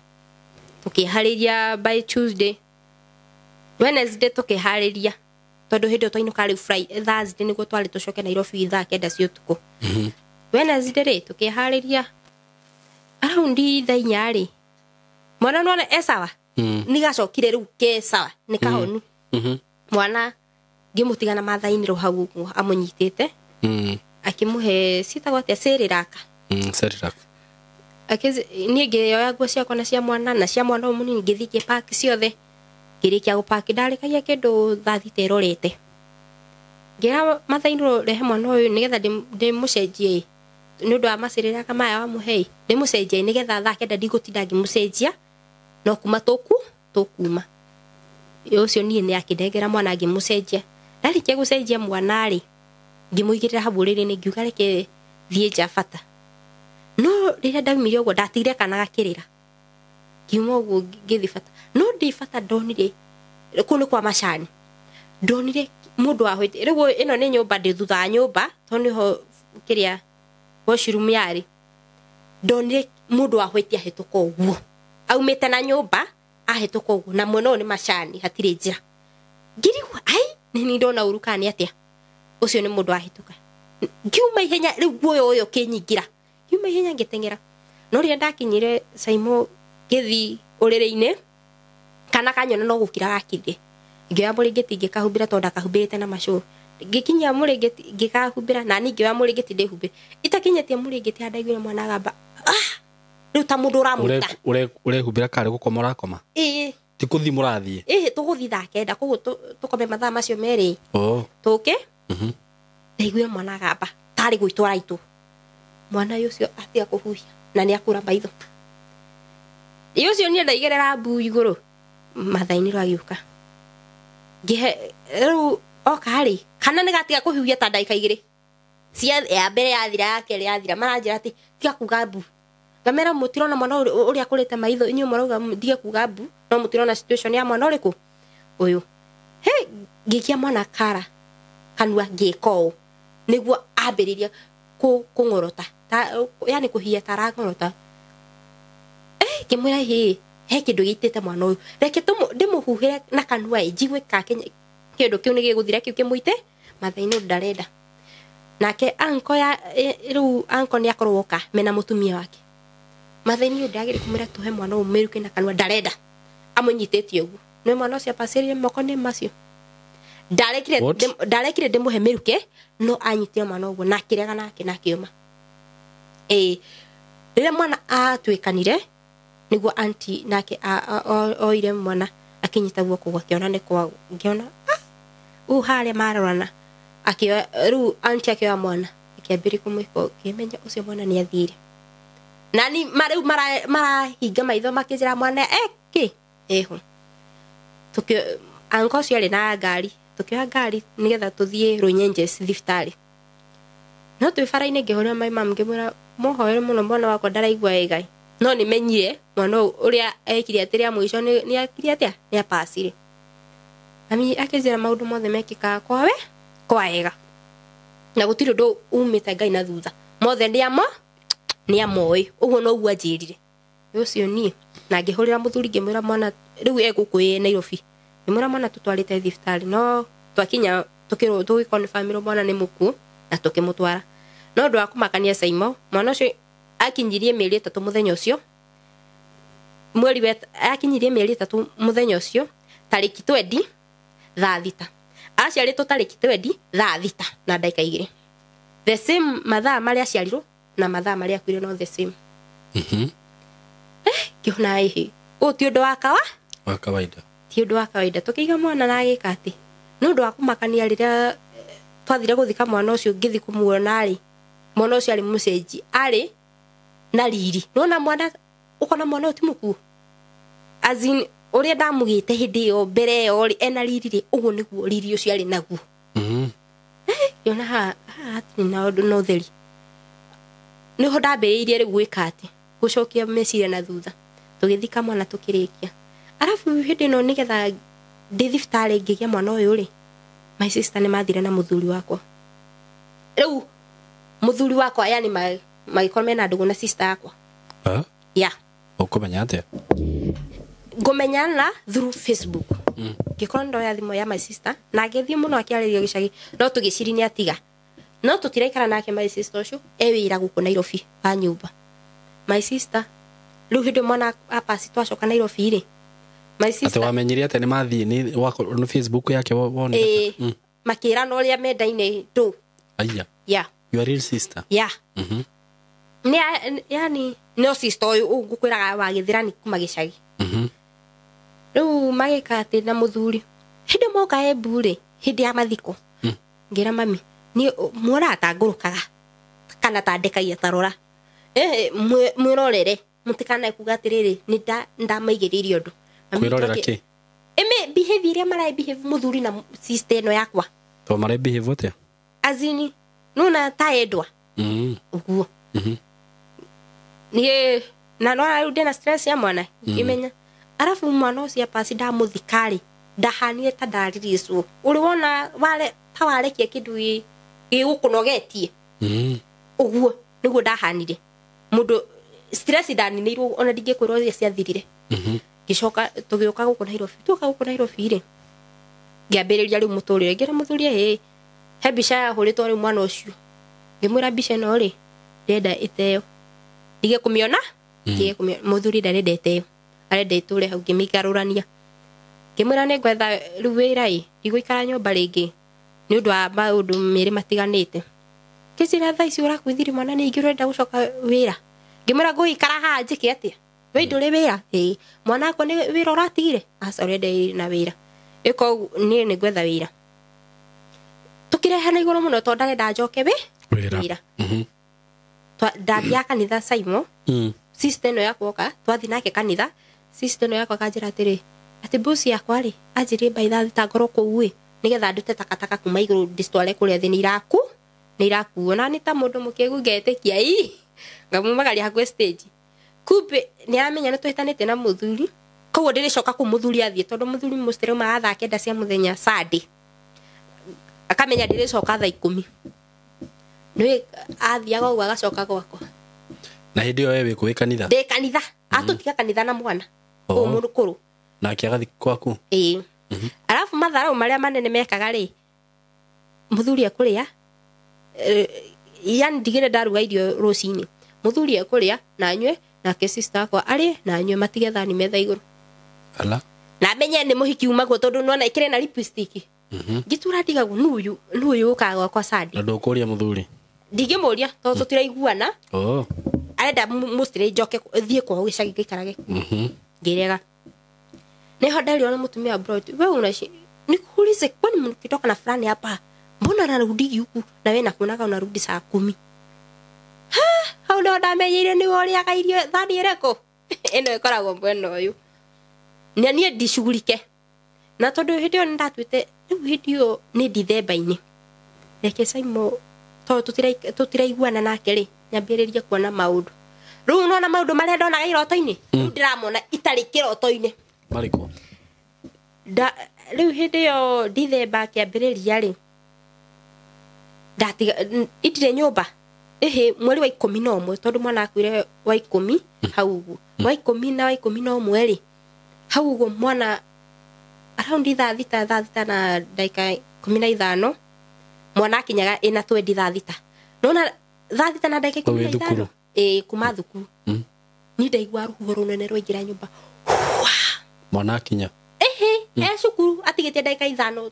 tukihariria by Tuesday Wednesday tukihariria tondu hindo twainuka riu Friday Thursday niguo twari tucoke Nairobi ithaa 9 cia utuku Wednesday ri tukihariria around ithaa 4 ri mwana nona esawa nigacokire riu ke sawa nikahonu mwana ngimutigana mathaini ro hau amunyitite akimuhe sitagwate seriraka akize niege yoya gwa cia kona cia mwana na cia mwana munini ngithike park ciothe ngirikia go park ndarikagia kindu 30 rorete ngira mathaini ro rehe mwana uyu nigetha ndimucenjie nundu wa maciriraka maya wa muhei ndimucenjie nigetha thaa kenda ndigutinda ngimucenjia no kuma tukuma ucio nie ni akindengera mwana ngimucenjia ndarikia gucenjia mwana ri ngimuigirira haburiri ni ngiuga reke thie jafata no rira ndaumire ugo ndatire kana gakirira ngiuma ugo ngithi fata no ndi fata ndonire kunu kwa macani ndonire mundu ahwete rigo ino ni nyumba ndi thutha nyumba toni ho kiria washroom yari ndonire mundu ahwete ahituka uguo aumete na nyumba ahituka uguo na mwena ni macani hatire njira ngirigwa ai ni ndona urukani atia ucio ni mundu ahituka ngiuma ihenya riu guoyo uyo kinyingira ngiuma ihenya ngitengera no ria ndakinyire Saimo githi urire-ine kana kanyona no gukira gakithie ngioya muringiti ngikahumbira tonda kahumbirite na macu ngikinya muringiti ngikahumbira na ni ngioya muringiti ndihumbire itakinyetie muringiti andaigwira mwana gamba riu ta mundu uramuta urehumbira kare gukomora koma ti kuthi murathie tuguthi thaa 9 koguo tukome mathaa macio meri tuke ndaigwira mwana gamba tari gwitwara itu mwana ucio atia kuhuhia na ni akura maitho ucio ni ndaigerera mbu iguru mathaini ro agiuka ngihe riu okari kana ni gatiga kuhuhia ta ndaika igiri cia ya mbere yathira yake yathira maranjira ati tiga kuga mbu ngamera mutirona mwana uria akurite maitho inyu marauga ndige kuga mbu no mutirona situation ya mwana uriku uyu he ngikia mwana kara kanua ngiko niguo ambiriria kungorota yani kuhia tarangorota kimwira hi he kindu gitete mwana uyu reke ndimuhuhire na kanua njigwe ka kindu kiu ni giguthira kiu kimuite mathaini ndarenda nake anko ya riu anko ni akoroka mena mutumia wake mathaini ndagire kumira tuhe mwana uyu miruke na kanua ndarenda amunyitetie ugu no mwana ucio pasirire moko ni macio ndarekire ndimuhe miruke no anyitire mwana ugu na kirega nake na kiuma rira mwana atwikanire niguo anti nake oire mwana akinyita guoko gwakiona ni kwa ngiona hale marorana akio ru anti akio mwana akiambiri kumwiko kimenya ucio mwana ni athire nani mara higa maitho makijira mwana eho tukio anko cio ari na ngari tukio ngari nigetha tuthie Runyenje thibitari no twifara-ine ngihurira mai mam ngimwira muhoere muno mwana wakwa ndaraigua egai no ni menyire mwana uria ekire atiria mwisho ni akire atia ni apasire ami akizira maundu mothe mekika kwa ega na gutiro ndo umite ngai na thutha mothe ni amoi uguo no ugu ajirire ucio ni na ngihurira muthuri ngimwira mwana riu egukuye Nairobi ngimwira mwana tutwarite thibitari no twakinya tukiro tugikonfirm mwana ni muku na tukimutwara no ndo akumakania Saimo mwana ucio akinyirie mieri 3 muthenya ucio mweri wet akinyirie mieri 3 muthenya ucio tariki 20 thaa 6 aciaritwo tariki 20 thaa 6 na ndaika 2 the same mathaa maria aciarirwo na mathaa maria akwire no the same kiona ihi ti undu wa kawaida ti undu wa kawaida tukiiga mwana na agika ati no ndo akumakania riria twathire guthika mwana ucio ngithi kumuona ari mwana ucio ari mucenji ari na riri nona mwana ukona mwana utimuku azin uria ndamugite hindi yo mbere yo ena riri ri uguo niguo riri ucio ari naguo yona ha ati na undu no theri niho ndambiriirie ri gwika ati gucokia meciria na thutha tugithika mwana tukirikia arafu hindi no nigetha ndi thiftari ngigia mwana uyu ri my sister ni mathire na muthuri wakwa riu muthuri wakwa yani magikoro mena ndugu na sister yakwa ya ukumenya atia ngomenyana through Facebook ngikoro ndo ya thimo ya my sister na ngithie muno akiaririo gicagi no tugiciri ni atiga no tutiraikara nake my sister ucio ewira guku Nairobi ba nyumba my sister riu hindi mwana apasi twacoka Nairobi ri my sister ate wamenyire ate ni mathie ni wako no Facebook yake wone makira no ria mendaine tu aya yeah your real sister yeah ni yani no sister uyu ngukwiraga wa githirani kuma gicagi riu magika ati na muthuri hindi moka ebure hindi ya mathiko ngira mami ni mwora atangurukaga kana tandikagia tarora mwirorere mutikana kuga atiriri ni ndamaigiririe undu kwirorera ki eme behavior ya mara behave muthuri na sister no yakwa to mara behave ote azini nuna taedwa uguo ni na no ari na stress ya mwana imenya arafu mwana ucio pasi ndamuthikari ndahanie ta ndaririswo uri wona wale tawarekia kindu gigukunogetie uguo niguo ndahanire mundu stress ndaninirwo ona ndingikwirwo cia thirire gicoka tugioka guku Nairobi ri ngiambiriria riu muturire ngira muthuria he bica yahuritwo riu mwana ucio ngimwira bica no ri ndenda iteo ndige kumiona muthuri ndarendete arenda iture hau ngimigarurania ngimwira ni ngwetha riu wira ndigũikara nyumba ringi ni undu wa maundu meri matiganite kicira thaa ici urakwithiri mwana ni ingirenda gucoka wira ngimwira nguikara ha njike atia we nduri wira mwana akwa ni wira uratigire asorende na wira iko ni ngwetha wira tukirehana iguru muno to ndarenda njoke wira ndathia kanitha Saimo sister no yakwa twathi nake kanitha sister no yakwa kanjira atiri ati bosi yakwa ri anjiri baitha thitangoro kuui nigetha ndute takataka kuma iguru distwale kuria thi ni iraku ona ni ta mundu mukegu ngetikia ngamumagaria haku stage kumbe ni aramenya ni twitanite na muthuri koguo ndiricoka ku muthuri athie tondu muthuri mustere maatha kenda cia muthenya Sunday akamenya ndiricoka thaa 10 no athiaga gwa gacoka gwako na hindi yo wewe kuwi kanitha de kanitha atutiga kanitha na mwana o mundu kuru na kiagathi kwaku alafu mathara maria manene mekaga ri muthuri akuria yani ndigire ndaruga irio rucini muthuri akuria na nywe na ke sister akwa ari na nywe matigetha ni metha iguru ala na menye ni muhiki umagwo tondu nona ikire na lipstick gitura ndigagu nuyu ukagwa kwa Sunday ndo kuria muthuri ndigimuria to tutiraiguana arenda mustire njoke thie kwa gicagi gikarage ngirega neho ndariona mutumia abroad wewe unashi nikuulize kwani mkitoka na fulani hapa mbona anarudi huku na wewe nakuonaga unarudi saa 10 hau ndo ndamenyire ni woria kairio thani ereko eno ikoragwo mbweno uyu nie ndishugulike na tondu hindi yo ndatwite riu hindi yo ni Dithemba-ini reke Saimo to tutiraiguana nake ri nyambiriria kuona maundu riu nona maundu maria ndonaga iroto-ini ndiramona itari kiroto-ini mariko riu hindi yo Dithemba kiambiriria ri ndatiga itire nyumba mweri wa 11 tondu mwana akwire wa 10 hau wa 10 na wa 11 ri hau mwana around thita na dakika 15 mwana akinyaga ina 20 thita nona thita na dakika 15 kuma thukuru ni ndaigua ruhuho runene rwaingira nyumba mwana akinya cukuru atigite dakika 5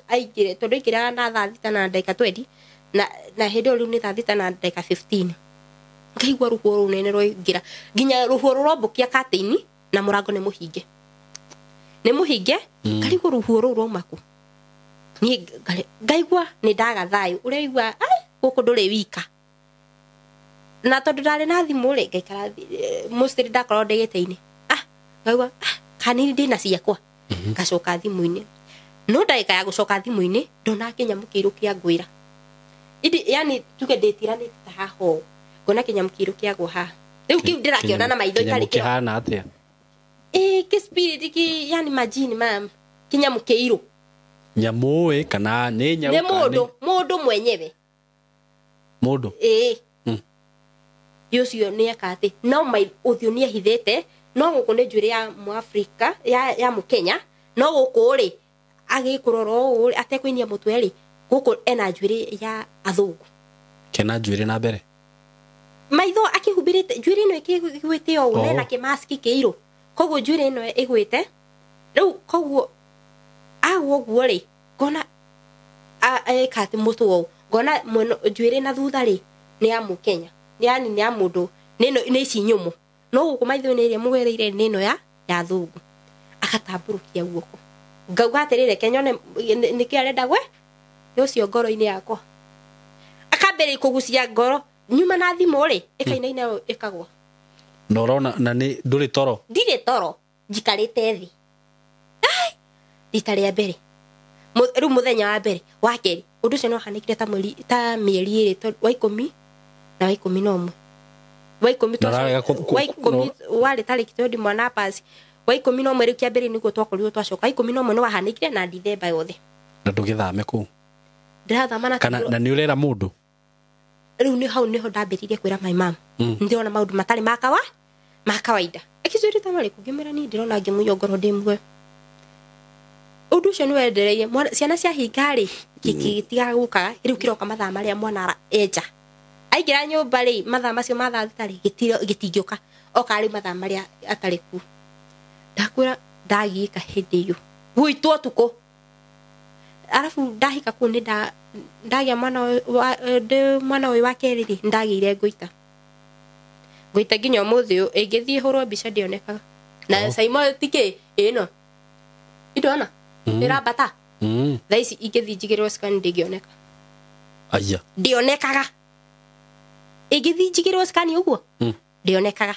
aigire tondu ikira na thita na dakika 20 na hindi riu ni thita na dakika 15 ngaigua ruhuho runene rwaingira nginya ruhuho rurombokia kateini na murango ni muhinge karigo ruhuho ruru maku ni ngaigua ni ndaga thayu ureigua guku nduri wika na tondu ndari na thimu ri ngaikara mostly ndakorwo ndigite-ini ngaigua kanini ndina ciakwa ngacoka thimu-ini no ndagika ya gucoka thimu-ini ndona kinyamukiru kia ngwira yani tuge nditiranite haho ngona kinyamukiru kia gwa ha riu kiu ndirakiona na maitho itari kihana atia ki spirit ki yani majini mam kinyamu keiru nyamu kana ni nyauka ni mundu mwenyewe mundu yucio ni akati no mai uthio ni hithete no guku ni njwiri ya muafrika ya mukenya no guku ri agikuroro uri atekwinia mutwe ri guku ena njwiri ya athungu kena njwiri na mbere maitho akihubirite njwiri no ikigwite o una kimaski keiru koguo njwiri no igwite riu koguo aguo ri gona kati mutu o gona njwiri na thutha ri ni ya mukenya yani ni ya mundu ni ici nyumu no guku maitho ni ire mugwereire ni no ya thungu akatamburukia guoko ngauga atirire kenyone ni kiarenda gwe ucio ngoro-ini yakwa akambere kugucia ngoro nyuma na thimu ri ikainaina ikagwa norona na ni nduri toro ndire toro njikarite thi rita ria mbere riu muthenya wa mbere wa keri undu ucio no hanikire ta mieri iri wa 10 na wa 11 wa 10 wari tariki todi mwana pasi wa 11 riu kia mbere niguo twakorirwo twacoka 11 ni wahanikire na Dithemba yothe na ndugithame ku ndirathama kana na ni urera mundu riu ni hau niho ndambiririe kwira my mom ndiona maundu matari ma kawaida akizuri tamari kugimera ni ndirona ngimuyo ngoro ndimwe undu ucio ni wendereire ciana cia hingari gitiga guka riu kiroka mathaa maria mwana eja aigira nyumba ri mathaa macio mathaa thitari gitingioka okari mathaa maria atari ku ndakwira ndagika hindi iyo gwitwo tuko arafu ndahika ku ni ndagia mwana uyu wa keriri ndagire nguita nginya muthi ingithie hurwo mbica ndionekaga na saimo tike ino idona irabata thaisi ingithie njigirwo scan ndingioneka aya ndionekaga ingithie njigirwo scan uguo ndionekaga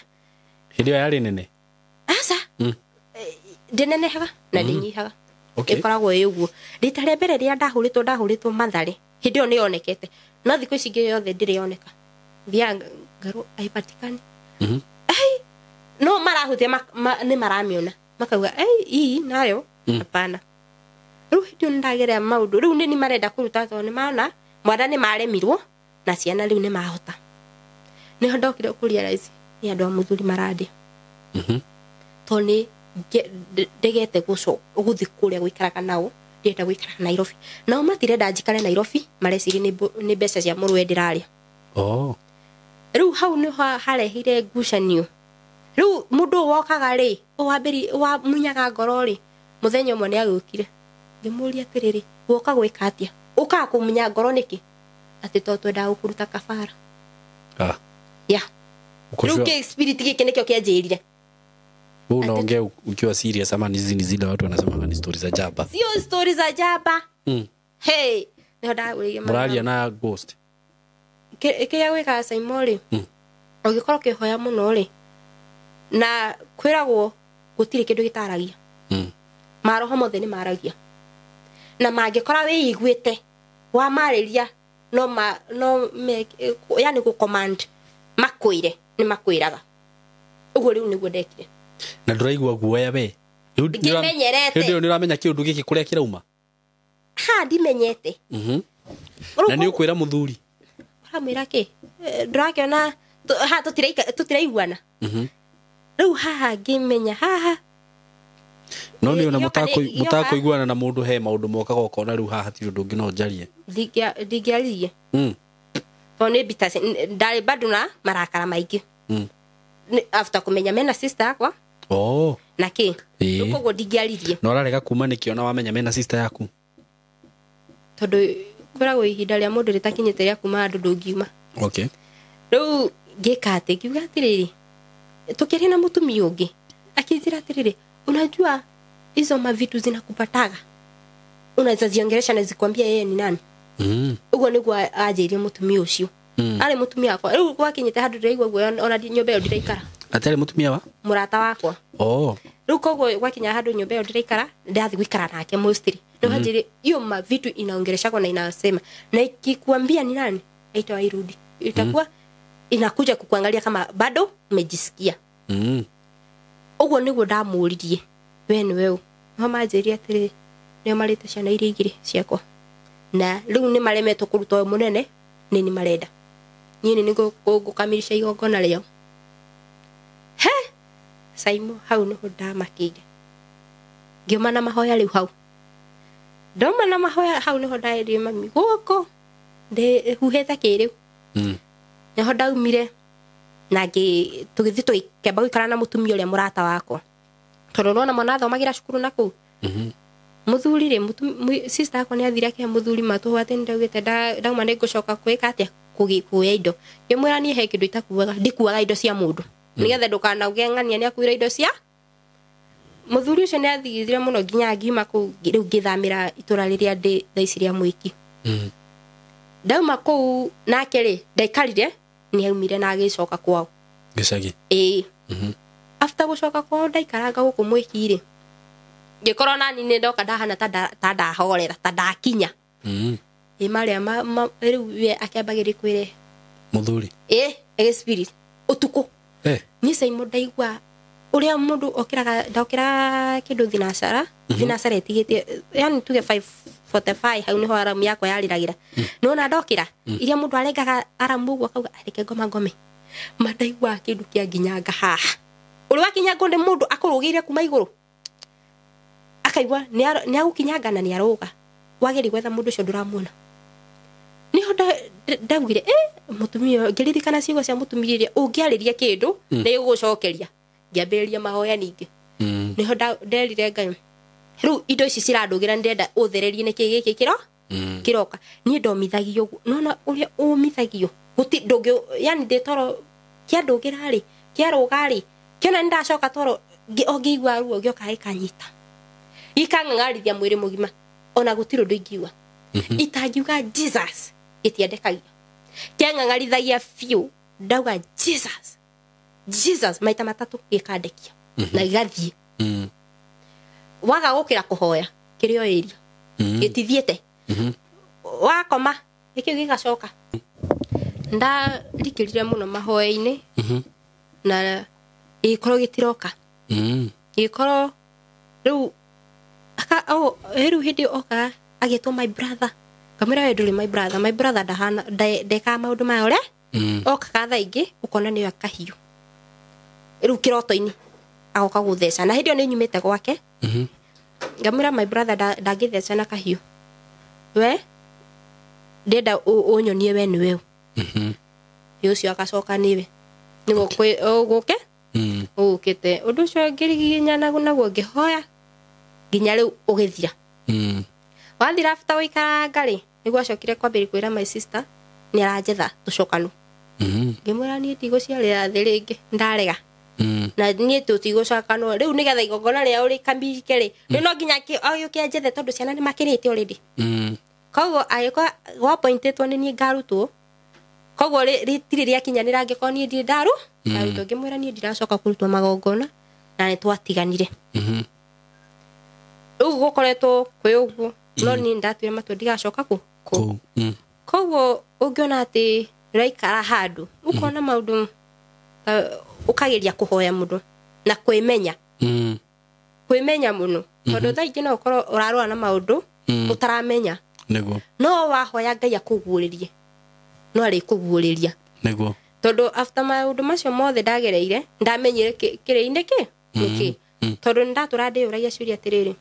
hidio yari nene asa ndinenehaga na ndinyihaga ikoragwo yuguo rita ria mbere ria ndahuritwo mathari hidio ni onekete no thiko ici ngi yothe ndirioneka thia ngaro aipatikani no marahutia ni maramiona makauga ii nayo hapana riu hidio ndagerea maundu riu ni marenda kuruta to ni maana mwana ni maremirwo na ciana riu ni mahota ni ndokire kuria raisi ni andu muthuri maradi to ni ndegete guthi kuria gwikaraga nao ndienda gwikara Nairobi no matirenda njikare Nairobi mareciri ni mbeca cia murwe ndiraria riu hau ni harehire ngucanio riu mundu wokaga ri wa munyaga ngoro ri muthenya umwe ni agukire ngimuria atiriri woka gwika atia uka kumunya ngoro niki ati to twenda gukuruta kafara ya riu ke spirit giki nikio kianjirire unaongea ukiwa serious ama ni zile watu wanasema ni stories za jaba sio stories za jaba hey ndio muralia na ghost kia gwika Saimori ugikoro kihoya muno ri na kwiragwo gutire kindu gitaragia maroho mothe ni maragia na mangikora we igwite wa mariria no yani ku command makwire ni makwiraga uguo riu niguo ndekire na nduraigwa guoya we ndio niramenya kiundu giki kuria kirauma ndimenyete na ni ukwira muthuri amira ki ndirakiona tutiraiguana riu haha ngimenya haha no ni ona mutako iguana na mundu he maundu mokaga ukona riu haha ti undu ngi no njarie ndingiaririe to ni bitasi ndari bado na marakara maingi after kumenya mena sister yakwa na ki ukogo ndingiaririe no rarega kuma nikiona wamenya mena sister yaku tondu kuragwo ihinda ria mundu ritakinyite ria kuma andu ndungiuma riu ngika ati kiuga atiriri tukiria na mutumia ungi akijira atiriri unajua hizo mavitu zinakupataga unaweza ziongelesha na zikwambia yeye ni nani ugo niguo ajirie mutumia ucio ari mutumia akwa riu gwakinyite handu ndiraigua guo ona nyumba iyo ndiraikara atari mutumia wa murata wakwa riu koguo gwakinya handu nyumba iyo ndiraikara ndathi gwikara nake mostly no hajiri hiyo mavitu inaongeleshwa na inasema na ikikwambia ni nani aitwa irudi itakuwa inakuja kukuangalia kama bado umejisikia. Uguo niguo ndamuririe we ni wewe mama njeri atiri ni marite ciana iria igiri ciakwa na riu ni maremetwo kuruta uyu munene ni marenda ni ngukamilisha igongona rĩao. He Saimo hau niho ndamakire ngiuma na mahoya riu hau ndoma na mahoya hau niho ndaerie mami guko ndi huhete kiriu niho ndaumire na tugithi tukamba gwikara na mutumia uria murata wakwa tondu nona mwana athomagira cukuru na kuu muthuri ri sister yakwa ni athire ke muthuri matu ati ndaugite ndauma ni ngucoka kwika atia kuya indo ngimwira ni he kindu itakuaga ndikuaga indo cia mundu nigetha ndukanauge ng'ania ni akuira indo cia muthuri ucio ni athigithire muno nginya ngima ku riu ngithamira itura riria ndi thaiciria mwiki ndauma kuu nake ri ndaikarire ni aumire na agicoka kwao gicagi after gucoka kwao ndaikaranga guku mwiki ri ngikorwo nani ni ndoka ndahana ta ndahorera ta ndakinya maria riu we akiambagiri kwire muthuri spirit utuku ni Saimo ndaigua uria mundu okira kindu thinasara etigite yani tuge 5:45 hau niho aramu yakwa yariragira nona ndokira iria mundu arengaga aramu gwa kauga areke ngome mandaigua kindu kia nginyanga haha uri wakinya ngonde mundu akurugire kuma iguru akaigua ni agukinyanga na ni aroga wageri gwetha mundu ucio nduramuona niho ndagwire mutumia ngiririkana ciugo cia mutumia iria ungiariria kindu ni gucokeria ngiambiriria mahoya ningi niho nderire Ngai riu indo ici cirandugira ndenda uthererie niki giki kiroka ni ndomithagio nona uria umithagio guti ndungi yani ndetoro kia ndugira ri kia ruga ri kiona ndacoka toro ngigwa ruo gioka ikanyita ikang'arithia mwiri mugima ona gutiru ndingiwa itangiuga Jesus itiendekagia kiang'arithagia fiu ndauga Jesus maita matatu gikandekia na igathie waga gukira kuhoya kirio iria gitithiete wakoma ikio gigacoka ndikirire muno mahoya-ini na ikoro gitiroka ikoro riu riu hindi oka agitwo my brother kamera we nduri my brother ndahana ndeka maundu ma ore oka katha ingi ukona ni akahiu riu kiroto-ini agoka gutheca na hindi ni nyumite gwake ngamira my brother ndagitheca na kahiu we ndenda unyonie we ni wewe ucio akacoka niwe nigo guke ukite undu ucio ngiriginya naguo ngihoya nginya riu ugithira wathira after wikaranga ri niguo acokire kwambiri kwira my sister ni aranjetha tucokanu ngimwira ni ndigũciarĩra thĩ rĩngĩ ndarega na niĩ tũtigũcokanu riu nigetha igongona rĩa uri kambike ri no nginya agĩũke njethe tondu ciana nĩ makĩrĩte already koguo agĩkorwo gwa pointetwo nĩ niĩ ngarutwo koguo rĩtirĩ rĩakinyanĩra angĩkorwo niĩ ndirĩ ndarutwo ngĩmwĩra niĩ ndiracoka kũrutwo magongona na nĩ twatiganire riu gukoretwo kwĩ ũguo no niĩ ndatuire matua ndigacoka kũ koguo ũngĩona atĩ ũraikara handũ ũkona maũndũ ukageria kuhoya mundu na kwimenya muno tondu thaingĩ no ukorwo urarũa na maundu utaramenya niguo no wahoya Ngai akuguririe no ari kuguriria niguo tondu after maundu macio mothe ndagereire ndamenyire kĩrĩ-inĩ niki tondu ndatura ndĩũragia ciũria atĩrĩrĩ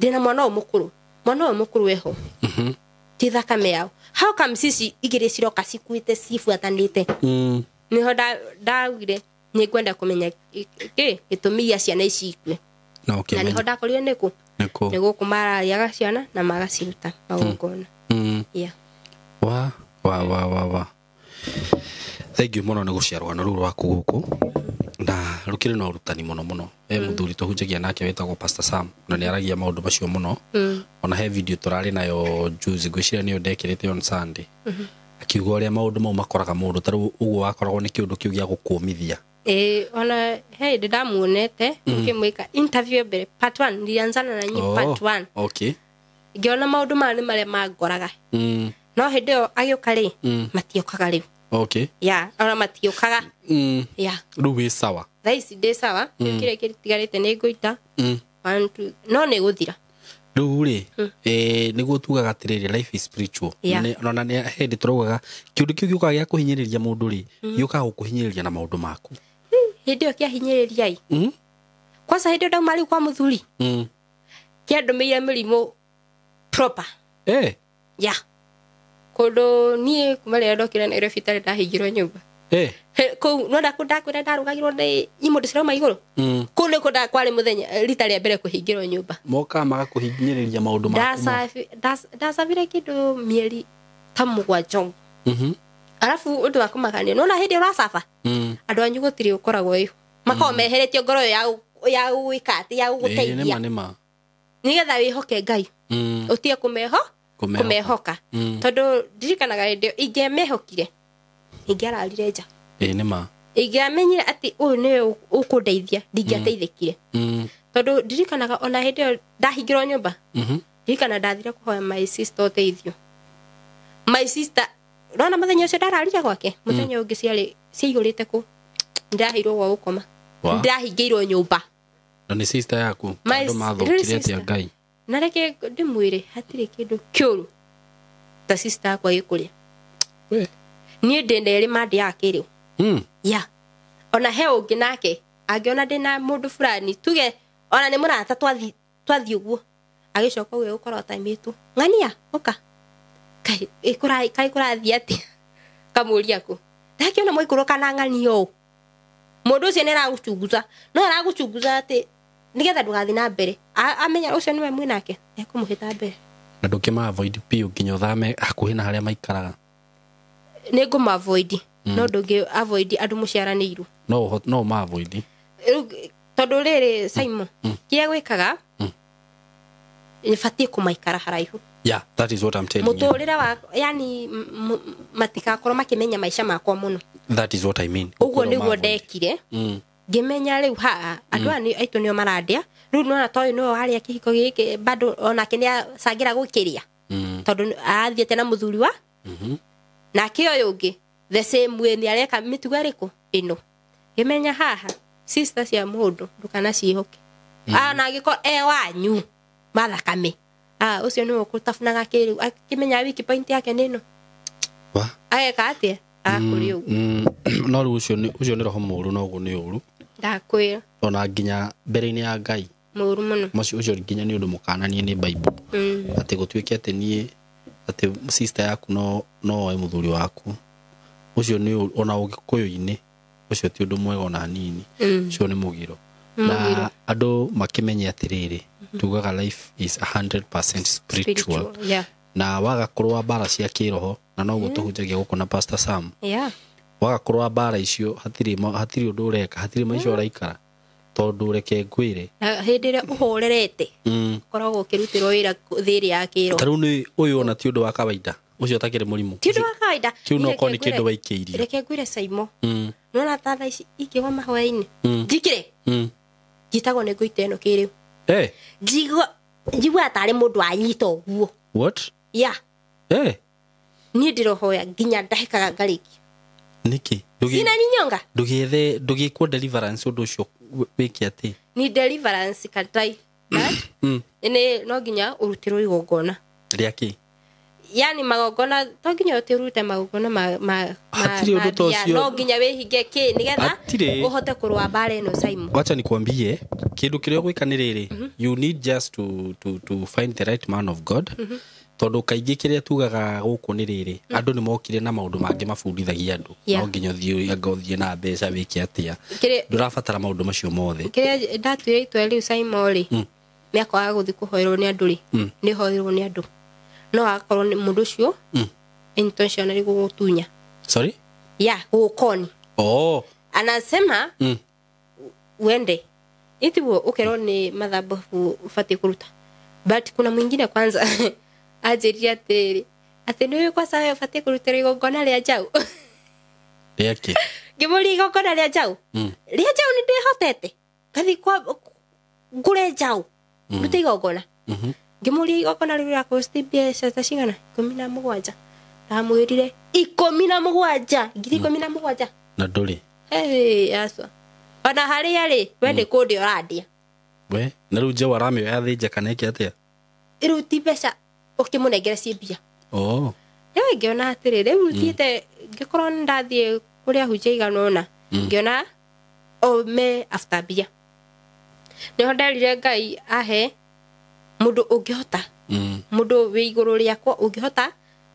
ndĩna mwana ũyũ mũkũrũ weho ti thakame yao how come sisi igĩrĩ ciroka cikuĩte cibuatanĩte niho ndaugire ni kwenda kumenya gitumi ya ciana ici ikue na niho ndakorire niku niguo kumararia ciana na magaciruta magongona wa thank you muno ni guciarwa na ruru waku guku na rukire no rutani muno muthuri tuhunjagia nake wetagwo Pastor Sam na ni aragia maundu macio muno ona he video turari nayo juzi gwiciria ni ndekirite on Sunday akiuga uria maundu mau makoraga mundu taru uguo wakoragwo ni kiundu kiu gia gukumithia ona hey ndamuonete ngimwika interview mbere part 1 ndianzana na nyi part 1 okay ngiona maundu mani maria mangoraga no hindi yo agioka ri matiokaga riu Okay. Ya, ona matiukaga. Ya. Rĩu wĩ sawa. Thaa ici ndĩ sawa. Kĩrĩa kĩtigarĩte nĩ ngũita. 1 2 no nĩ gũthira. Rĩu rĩ nĩguo tugaga atĩrĩrĩ life is spiritual. Ona nĩ hĩndĩ tũraugaga kĩũndũ kĩu gĩũkaga gĩa kũhinyĩrĩria mũndũ rĩ gĩũkaga gũkũhinyĩrĩria na maũndũ maku. Hĩndĩ ĩyo kĩahinyĩrĩria ĩ. Kwanza hĩndĩ ĩyo ndauma rĩu kwa mũthuri. Kĩandũmĩire mĩrimũ proper. Ya. Kũndũ niĩ kuma rĩrĩa ndokire Nairobi tarĩ ndahingĩrwo nyũmba. Kũu no ndakwĩra ndarũgagĩrwo nĩ imũndũ cirauma igũrũ. Kũu nĩ kũnda kwarĩ mũthenya rita rĩa mbere kũhingĩrwo nyũmba. Moka magakũhinyĩrĩria maũndũ maku. Ndacabire kĩndũ mĩeri ta 7. Arabu ũndũ wa kũmakania no na hĩndĩ ũracaba. Andũ anyu gũtirĩ ũkoragwo ĩyo. Makorwo meheretio ngoro ya gwĩka atĩ ya gũgũteithia. Nĩgetha wĩhoke Ngai. Ũtige kũmehoka. Tondũ ndirikanaga hĩndĩ ingĩmehokire ingĩararire nja. Nĩma. Ingĩamenyire atĩ ũyũ nĩ ũkũndeithia ndingĩateithĩkire. Tondũ ndirikanaga ona hĩndĩ ĩyo ndahingĩrwo nyũmba. Ndirikana ndathire kũhoya my sister ũteithio. My sister rona mũthenya ũcio ndararire gwake. Mũthenya ũngĩ ciaihũrĩte kũ. Ndaheirwo gwa gũkoma. Ndahingĩirwo nyũmba. Na nĩ sister yaku. Andũ mathũkire atĩa Ngai. Na reke ndĩmwĩre hatirĩ kĩndũ kĩũru ta sister yakwa gĩkũrĩa. Niĩ ndĩ nderĩ mandi yake rĩu. Ya. Ona he ũngĩ nake angĩona ndĩna mũndũ fulani tuge ona nĩ mũrata twathi ũguo. Agĩcoka ũguo gũkorwo taimĩtwo. Ng'ania ũka. Kai kũrathiĩ atĩa. Kamũria kũ. Ndakiona mũikũrũka na ng'ania ũũ. Mũndũ ũcio nĩ aragũchunguza. No aragũchunguza atĩ nigetha ndũgathiĩ na mbere. Amenya ũcio nĩwe mwĩnake. Ekũmũhĩta mbere. Na ndũkĩma avoid piũ nginya ũthame hakuhĩ na harĩa maikaraga. Nĩ ngũma avoid. No ndũngĩ avoid andũ mũciaranĩirwo. No ma avoid. Tondũ rĩrĩ Simon kĩrĩa gwĩkaga batiĩ kũmaikara haraihu. Yeah, that is what I'm telling you. Mũtũrĩre wa yani matikakorwo makĩmenya maica makwa mũno. That is what I mean. Ũguo nĩguo ndekire. Ngĩmenya rĩu andũ aitũ nĩo marandia. Rĩu nona toĩ nĩwe harĩa kĩhiko gĩkĩ bado onake nĩ acangĩra gũkĩria. Tondũ athiĩte na mũthuri wa. Nake ũyũ ũngĩ the same way nĩ areka mĩtugo ĩrĩkũ ĩno. Ngĩmenya haha sister cia mũndũ ndũkana ciĩhoke. Na angĩkorwo wanyu mathakame. Ũcio nĩwe ũkũtabunaga kĩrĩu akĩmenya wiki point yake nĩ ĩno. Ageka atĩa? Kũrĩ ũguo. No rĩu ũcio nĩ roho mũũru na ũguo nĩ ũũru. Ndakwĩra. Ona nginya mbere-inĩ ya Ngai. Mũũru mũno. Ũcio nginya nĩ ũndũ mũkananie nĩ Bible. Atĩ gũtuĩke atĩ niĩ atĩ sister yaku no oe mũthuri waku. Ũcio nĩ ona ũgĩkũyũ-inĩ. Ũcio ti ũndũ mwega ona hanini. Ũcio nĩ mũgiro. Na andũ makĩmenya atĩrĩrĩ tugaga life is 100% spiritual. Na waga kũrũa mbara cia kĩroho na noguo tũhunjagia gũkũ na Pastor Sam. Waga kũrũa mbara icio hatirĩ ũndũ ũreka hatirĩ maica ũraikara tondũ reke ngwĩre hĩndĩ ĩrĩa ũhorerete koragwo ũkĩrutĩrwo wĩra thĩrĩ ya kĩroho. Tarĩu nĩ ũyũ ona ti ũndũ wa kawaida ũcio ũtakĩrĩ mũrimũ. Ti ũndũ wa kawaida. Kĩu no korwo nĩ kĩndũ waikĩirie. Reke ngwĩre Simon. Nona ta thaa ici ingĩgwa mahoya-inĩ. Njikire. Njitagwo nĩ ngũita ĩno kĩrĩu. Njigua tarĩ mũndũ anyita ũguo. What? Ya. Niĩ ndĩrohoya nginya ndahĩkaga ngarĩki. Nĩkĩ? Sina ninyonga. Ndũgĩkwo deliverance ũndũ ũcio wĩke atĩ. Ni deliverance katai. Ene no nginya ũrutĩrwo igongona. Rĩa kĩ? Yani magongona to nginya ũtĩrute magongona ma hatirĩ ũndũ ta ũcio. No nginya wĩhinge kĩ nigetha ũhote kũrũa mbara ĩno Simon. Wacha nikwambie kĩndũ kĩrĩa gwĩka nĩ rĩrĩ. You need just to find the right man of God. Tondũ kaingĩ kĩrĩa tugaga gũkũ nĩ rĩrĩ andũ nĩ mokire na maũndũ mangĩ mabundithagia andũ. No nginya ũthiĩ na mbeca wĩke atĩa. Ndũrabatara maũndũ macio mothe. Kĩrĩa ndatuire itua rĩu Simon rĩ mĩaka gũthiĩ kũhoerwo nĩ andũ rĩ nĩ hoerwo nĩ andũ. No akorwo nĩ mũndũ ũcio intentionally gũgũtunya. Sorry? Ya gũkoni. Anasema wende itiwo ukerwo ni madhabahu ufatie kuruta. But kuna mwingine kwanza ajeria teri ati niwe kwa sawa ufatie kuruta igongona rĩa njau. Yake. Gimuri igongona rĩa njau. Rĩa njau ni ndihotete. Kathi kwa ngure njau. Rute igongona. Gimuri igongona rĩa ko stibia cita cigana 17. ndamwirire 17 ngiri 17 na nduri aswa ona haria ri wende kundi oradia we na riu njewa rame yathinja kana iki atia riu ti mbeca ukimunengera cimbia yewe ngiona atiri riu thiite ngikorwo ndathie kuria hujia iganona ngiona me after bia niho nderire Ngai ahe mundu ungihota mundu wi iguru riakwa ungihota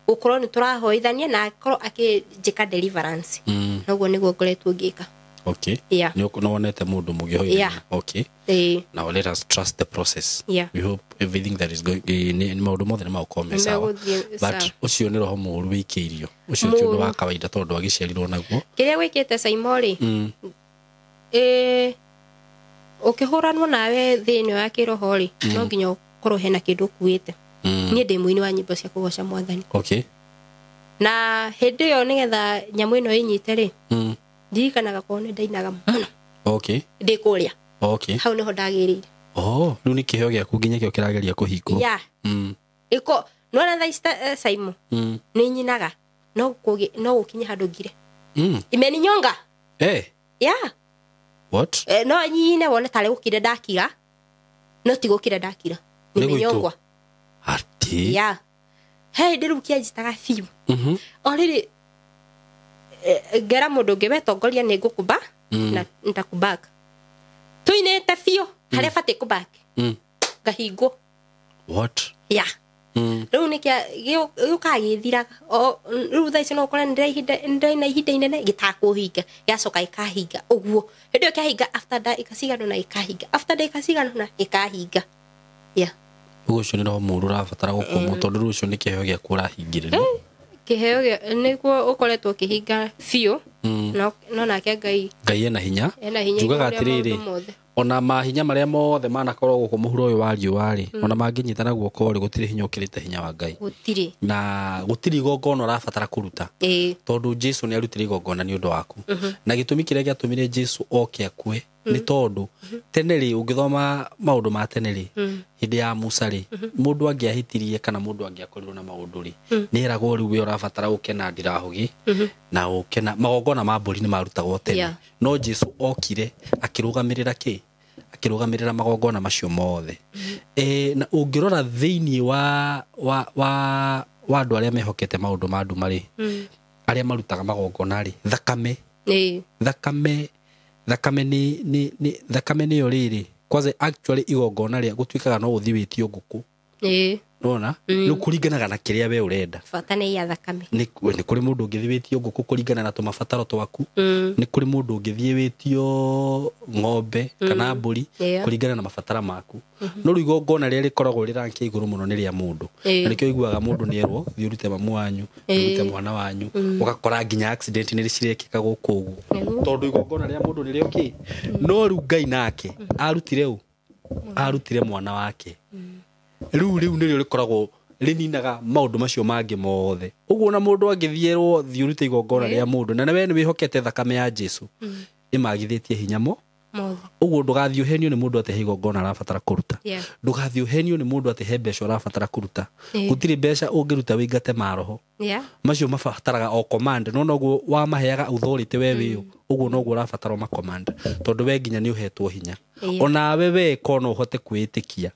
ukorwo ni turahoithania na akorwo akijika deliverance noguo niguo ngoretwo ngika. Okay. Yeah. No wonete mundu mugihoithania. Yeah. Okay. Now let us trust the process. Yeah. We hope everything that is going in maundu mothe nimaukombe sawa. But ucio ni roho muru wikiirio. Ucio ti undu wa kawaida tondu agiciarirwo naguo. Kiria wikite Saimori. Ukihuranwo nawe thini wa kiroho ri no nginya ukorwo hena kindu kuite. Ni ndi muini wa nyimbo cia kugoca Mwathani. Okay. Na hindi yo nigetha nyamu ino inyite ri. Ndirikanaga kone ndainaga muno. Okay. Ndi kuria. Okay. Hau niho ndagirire. Riu ni kiheo giaku nginya kio kirageria kuhingwo. Yeah. Iko nona tha Saimo. Ni nyinaga no gukinya handu ngire. Imeni nyonga. Yeah. What? No nyine wone tale gukire ndakira. No ti gukire ndakira. Ni menyongwa. Ati. Yeah. Hey, ndirukia njitaga fiu. Already ngera mundu ngimetongoria ni ngukuba na ntakubaka tuinete fiu haria fate kubaka ngahingo. What? Yeah. Riu nikia gukagithira riu thaici no kora ndina ihinda inene gitakuhinga yacoka ikahinga uguo ndio kahinga after that ikasigana na ikahinga after that ikasigana na ikahinga. Yeah. Ucio ni no muru rafatara gukumwo tondu riu ucio ni kiheo gia kurahingire. Kiheo niguo ukoretwo kihinga fiu no nake Ngai ena hinya njugaga atiriri ona mahinya maria mothe manakorwo guku muhuro uyu wa riuari ona manginyitana guoko ri gutiri hinya ukirite hinya wa Ngai gutiri na gutiri igongona rafatara kuruta tondu Jesu ni arutire igongona ni undu waku na gitumi kiria giatumire Jesu oke akue ni tondu teneri ungithoma maundu ma teneri hindi ya Musa ri mundu angiahitirie kana mundu angiakorirwo na maundu ri ni eragwo riu we urafatara ukena ndirahugi na ukena magongona ma mburi ni marutagwo tene no Jesu okire akirugamirira akirugamirira magongona macio mothe na ungirora thiini wa andu aria mehokete maundu ma ndu mari aria marutaga magongona ri thakame ni yo riri kwaze actually igongona ria gutwikaga no uthibitio nguku nona no kuringanaga na kiria we urenda fatane ya thakame ni kuri mundu ungithibitio nguku kuringana na tumabataro twaku ni kuri mundu ungithibitio ng'ombe kana mburi kuringana na mabatara maku no ru igongona ria rikoragwo rirankia iguru muno ni ria mundu na nikio iguaga mundu ni erwo thiurute mamu wanyu thiurute mwana wanyu ugakora nginya accident ni ricirekeka guku ugu tondu igongona ria mundu ni rio ki no ru Ngai nake arutire mwana wake riu nirio rikoragwo rininaga maundu macio mangi mothe uguo na mundu angithierwo thiurute igongona ria mundu na we ni wihokete thakame ya Jesu imagithitie hinya uguo ndugathiuhenio ni mundu ate igongona arabatara kuruta ndugathiuhenio ni mundu ate mbeca arabatara kuruta gutiri mbeca ungiruta wingate maroho macio mabataraga o command no noguo wa maheaga authority wewe uguo noguo urabatara ma command tondu we nginya ni uhetwo hinya ona we kono uhote kwitikia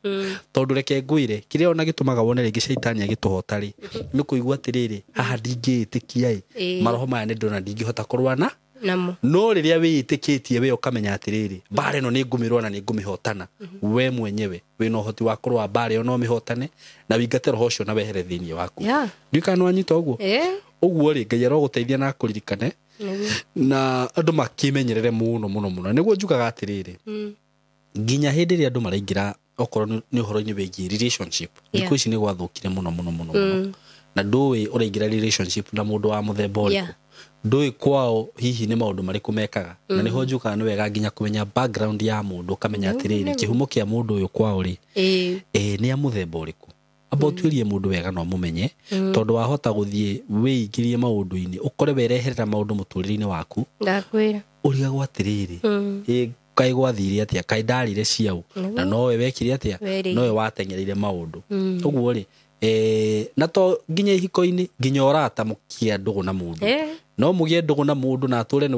tondu reke ngwire kiria ona gitumaga wone ringi shaitani agituhota ri ni kuigua atiriri haha ndingitikia maroho maya ni ndona ndingihota kurwana no riria witikitie we ukamenya atiriri bare no ni ngumirwa na ni ngumihotana we mwenyewe we no hoti wa kurwa bare no mihotane na wingate roho cio na wehere thiini waku ndikano anyita uguo uguo ri Ngai aroguteithia na kuririkane na andu makimenyerere muno niguo njugaga atiriri nginya hindi ria andu maraingira okorwo ni uhoro-ini wigi relationship ndiko ici ni gwathukire muno na ndui uraingira relationship na mundu wa muthemba uriku ndui kwao hihi ni maundu mariku mekaga na niho njukaga ni wega nginya kumenya background ya mundu kamenya atiriri kihumo kia mundu uyu kwao ri ni a muthemba uriku abo tuirie mundu wega no mumenye tondu wahota guthie wiingirie maundu-ini ukore wereherera maundu muturire-ini waku ndakwira uriga gwatiriri kai gwathire atia kai ndarire ciau na nowe wekire atia nowe watengereire maundu uguo ri na to nginya ihiko-ini nginya urata mukia ndugu na mundu no mugie ndugu na mundu na ature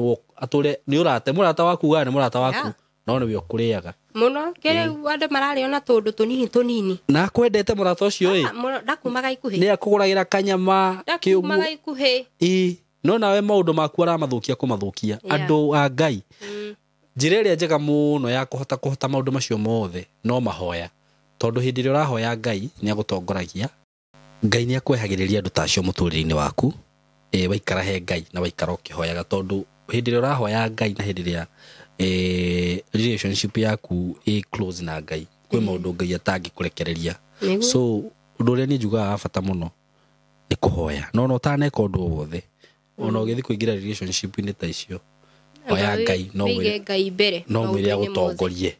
ni urate murata waku ga ni murata waku no ni ukuriaga muno kere andu marari ona tundu tunini na kwendete murata ucio ndakumaga ikuhi ni akuguragira kanyama ndakumaga ikuhi no nawe maundu maku aramathukia kumathukia andu a Ngai njira iria njega muno ya kuhota maundu macio mothe no mahoya tondu hindi ria urahoya Ngai ni agutongoragia Ngai ni akwehagiriria andu tacio muturire-ini waku waikara he Ngai na waikara ukihoyaga tondu hindi ria urahoya Ngai na hindi ria relationship yaku close na Ngai kwi maundu Ngai atangikurekereria so undu uria ni njugaga bata muno ni kuhoya no utaneka undu wothe ona ugithi kuingira relationship ni ta icio oya Ngai no mwire agutongorie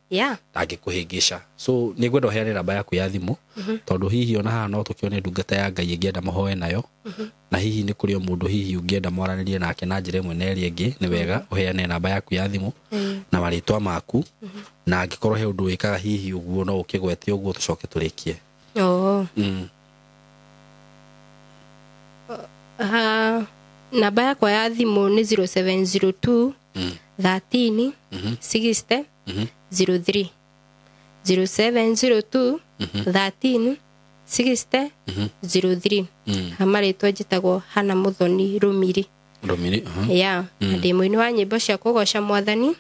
ndangikuhingica so ni ngwenda uheane namba yaku ya thimu tondu hihi ona haha no tukione ndungata ya Ngai ingienda muhoe nayo na hihi ni kuri o mundu hihi ungienda mwaranirie nake na njira imwe na iria ingi ni wega uheane namba yaku ya thimu na maritwa maku na angikorwo he undu wikaga hihi uguo no ukigwete uguo tucoke turikie namba yakwa ya thimu ni 0702 13 60 03 0702 13 60 03 amaritwa njitagwo Hana Muthoni Rumiri ndi muini wa nyimbo cia kugoca Mwathani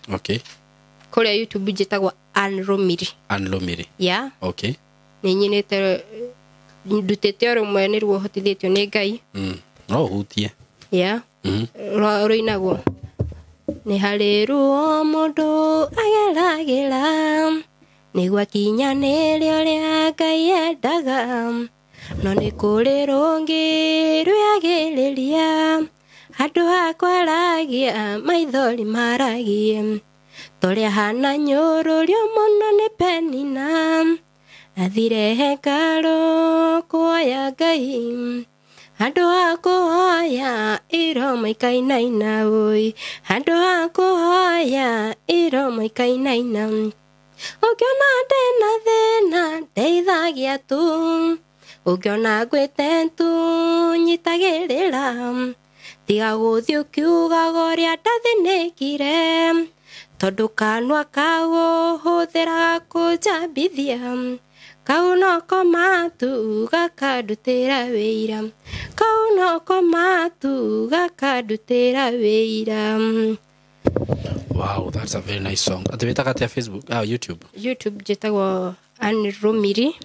kuria YouTube njitagwo Ann Rumiri ni nyinite ndutete rumwe ni ruo hotithitio ni Ngai no hutie roinagwo ni hari ruo mundu ageragira niguo akinyanire uria Ngai endaga no ni kuri rungi rwiagiriria andu akwaragia maithori maragie toria hana nyururio muno ni Penina athire hekalu kuoya Ngai andu akuhoya iroma ikainaina oi andu akuhoya iroma ikainaina ukiona ndina thina ndeithagia tu ukiona ngwite tu nyitagirira tiga guthii ukiugaga uria ndathinikire tondu kanua kau huthiraga kunjambithia kau noko matu gakandutira wira kau noko matu gakandutira wira. Wow, that's a very nice song. Atwita kati ya Facebook YouTube jetagwo Ann Rumiri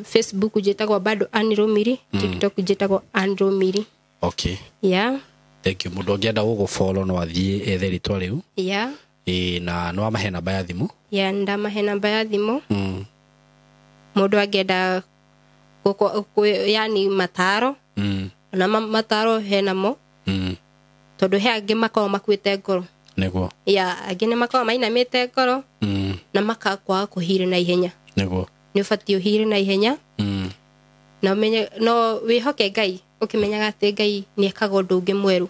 Facebook jetagwo bado Ann Rumiri TikTok jetagwo Ann Rumiri. Okay, thank you. Mundu ongienda gugufollow no athie ethe ritwa riu na no amahe namba ya thimu ndamahe namba ya thimu mundu angenda yani mataro na mataro henamo tondu he angi makao makwite ngoro niguo angi ni makao mainamite ngoro na makakwa kuhire na ihenya niguo ni ubatio hire na ihenya na umenye no wihoke Ngai ukimenyaga ati Ngai ni ekaga undu ungi mweru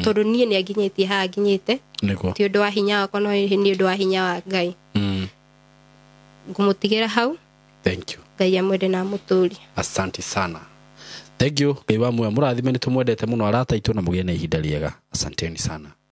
tondu nie ni aginyetie ha aginyete ti undu wa hinya wakwa no ni undu wa hinya wa Ngai ngumutigira hau. Thank you. Ngai amwende na muturi. Asante sana. Thank you. Ngai wa mwe murathime ni tumwendete muno arata itu na mugie na ihinda riega. Asanteni sana.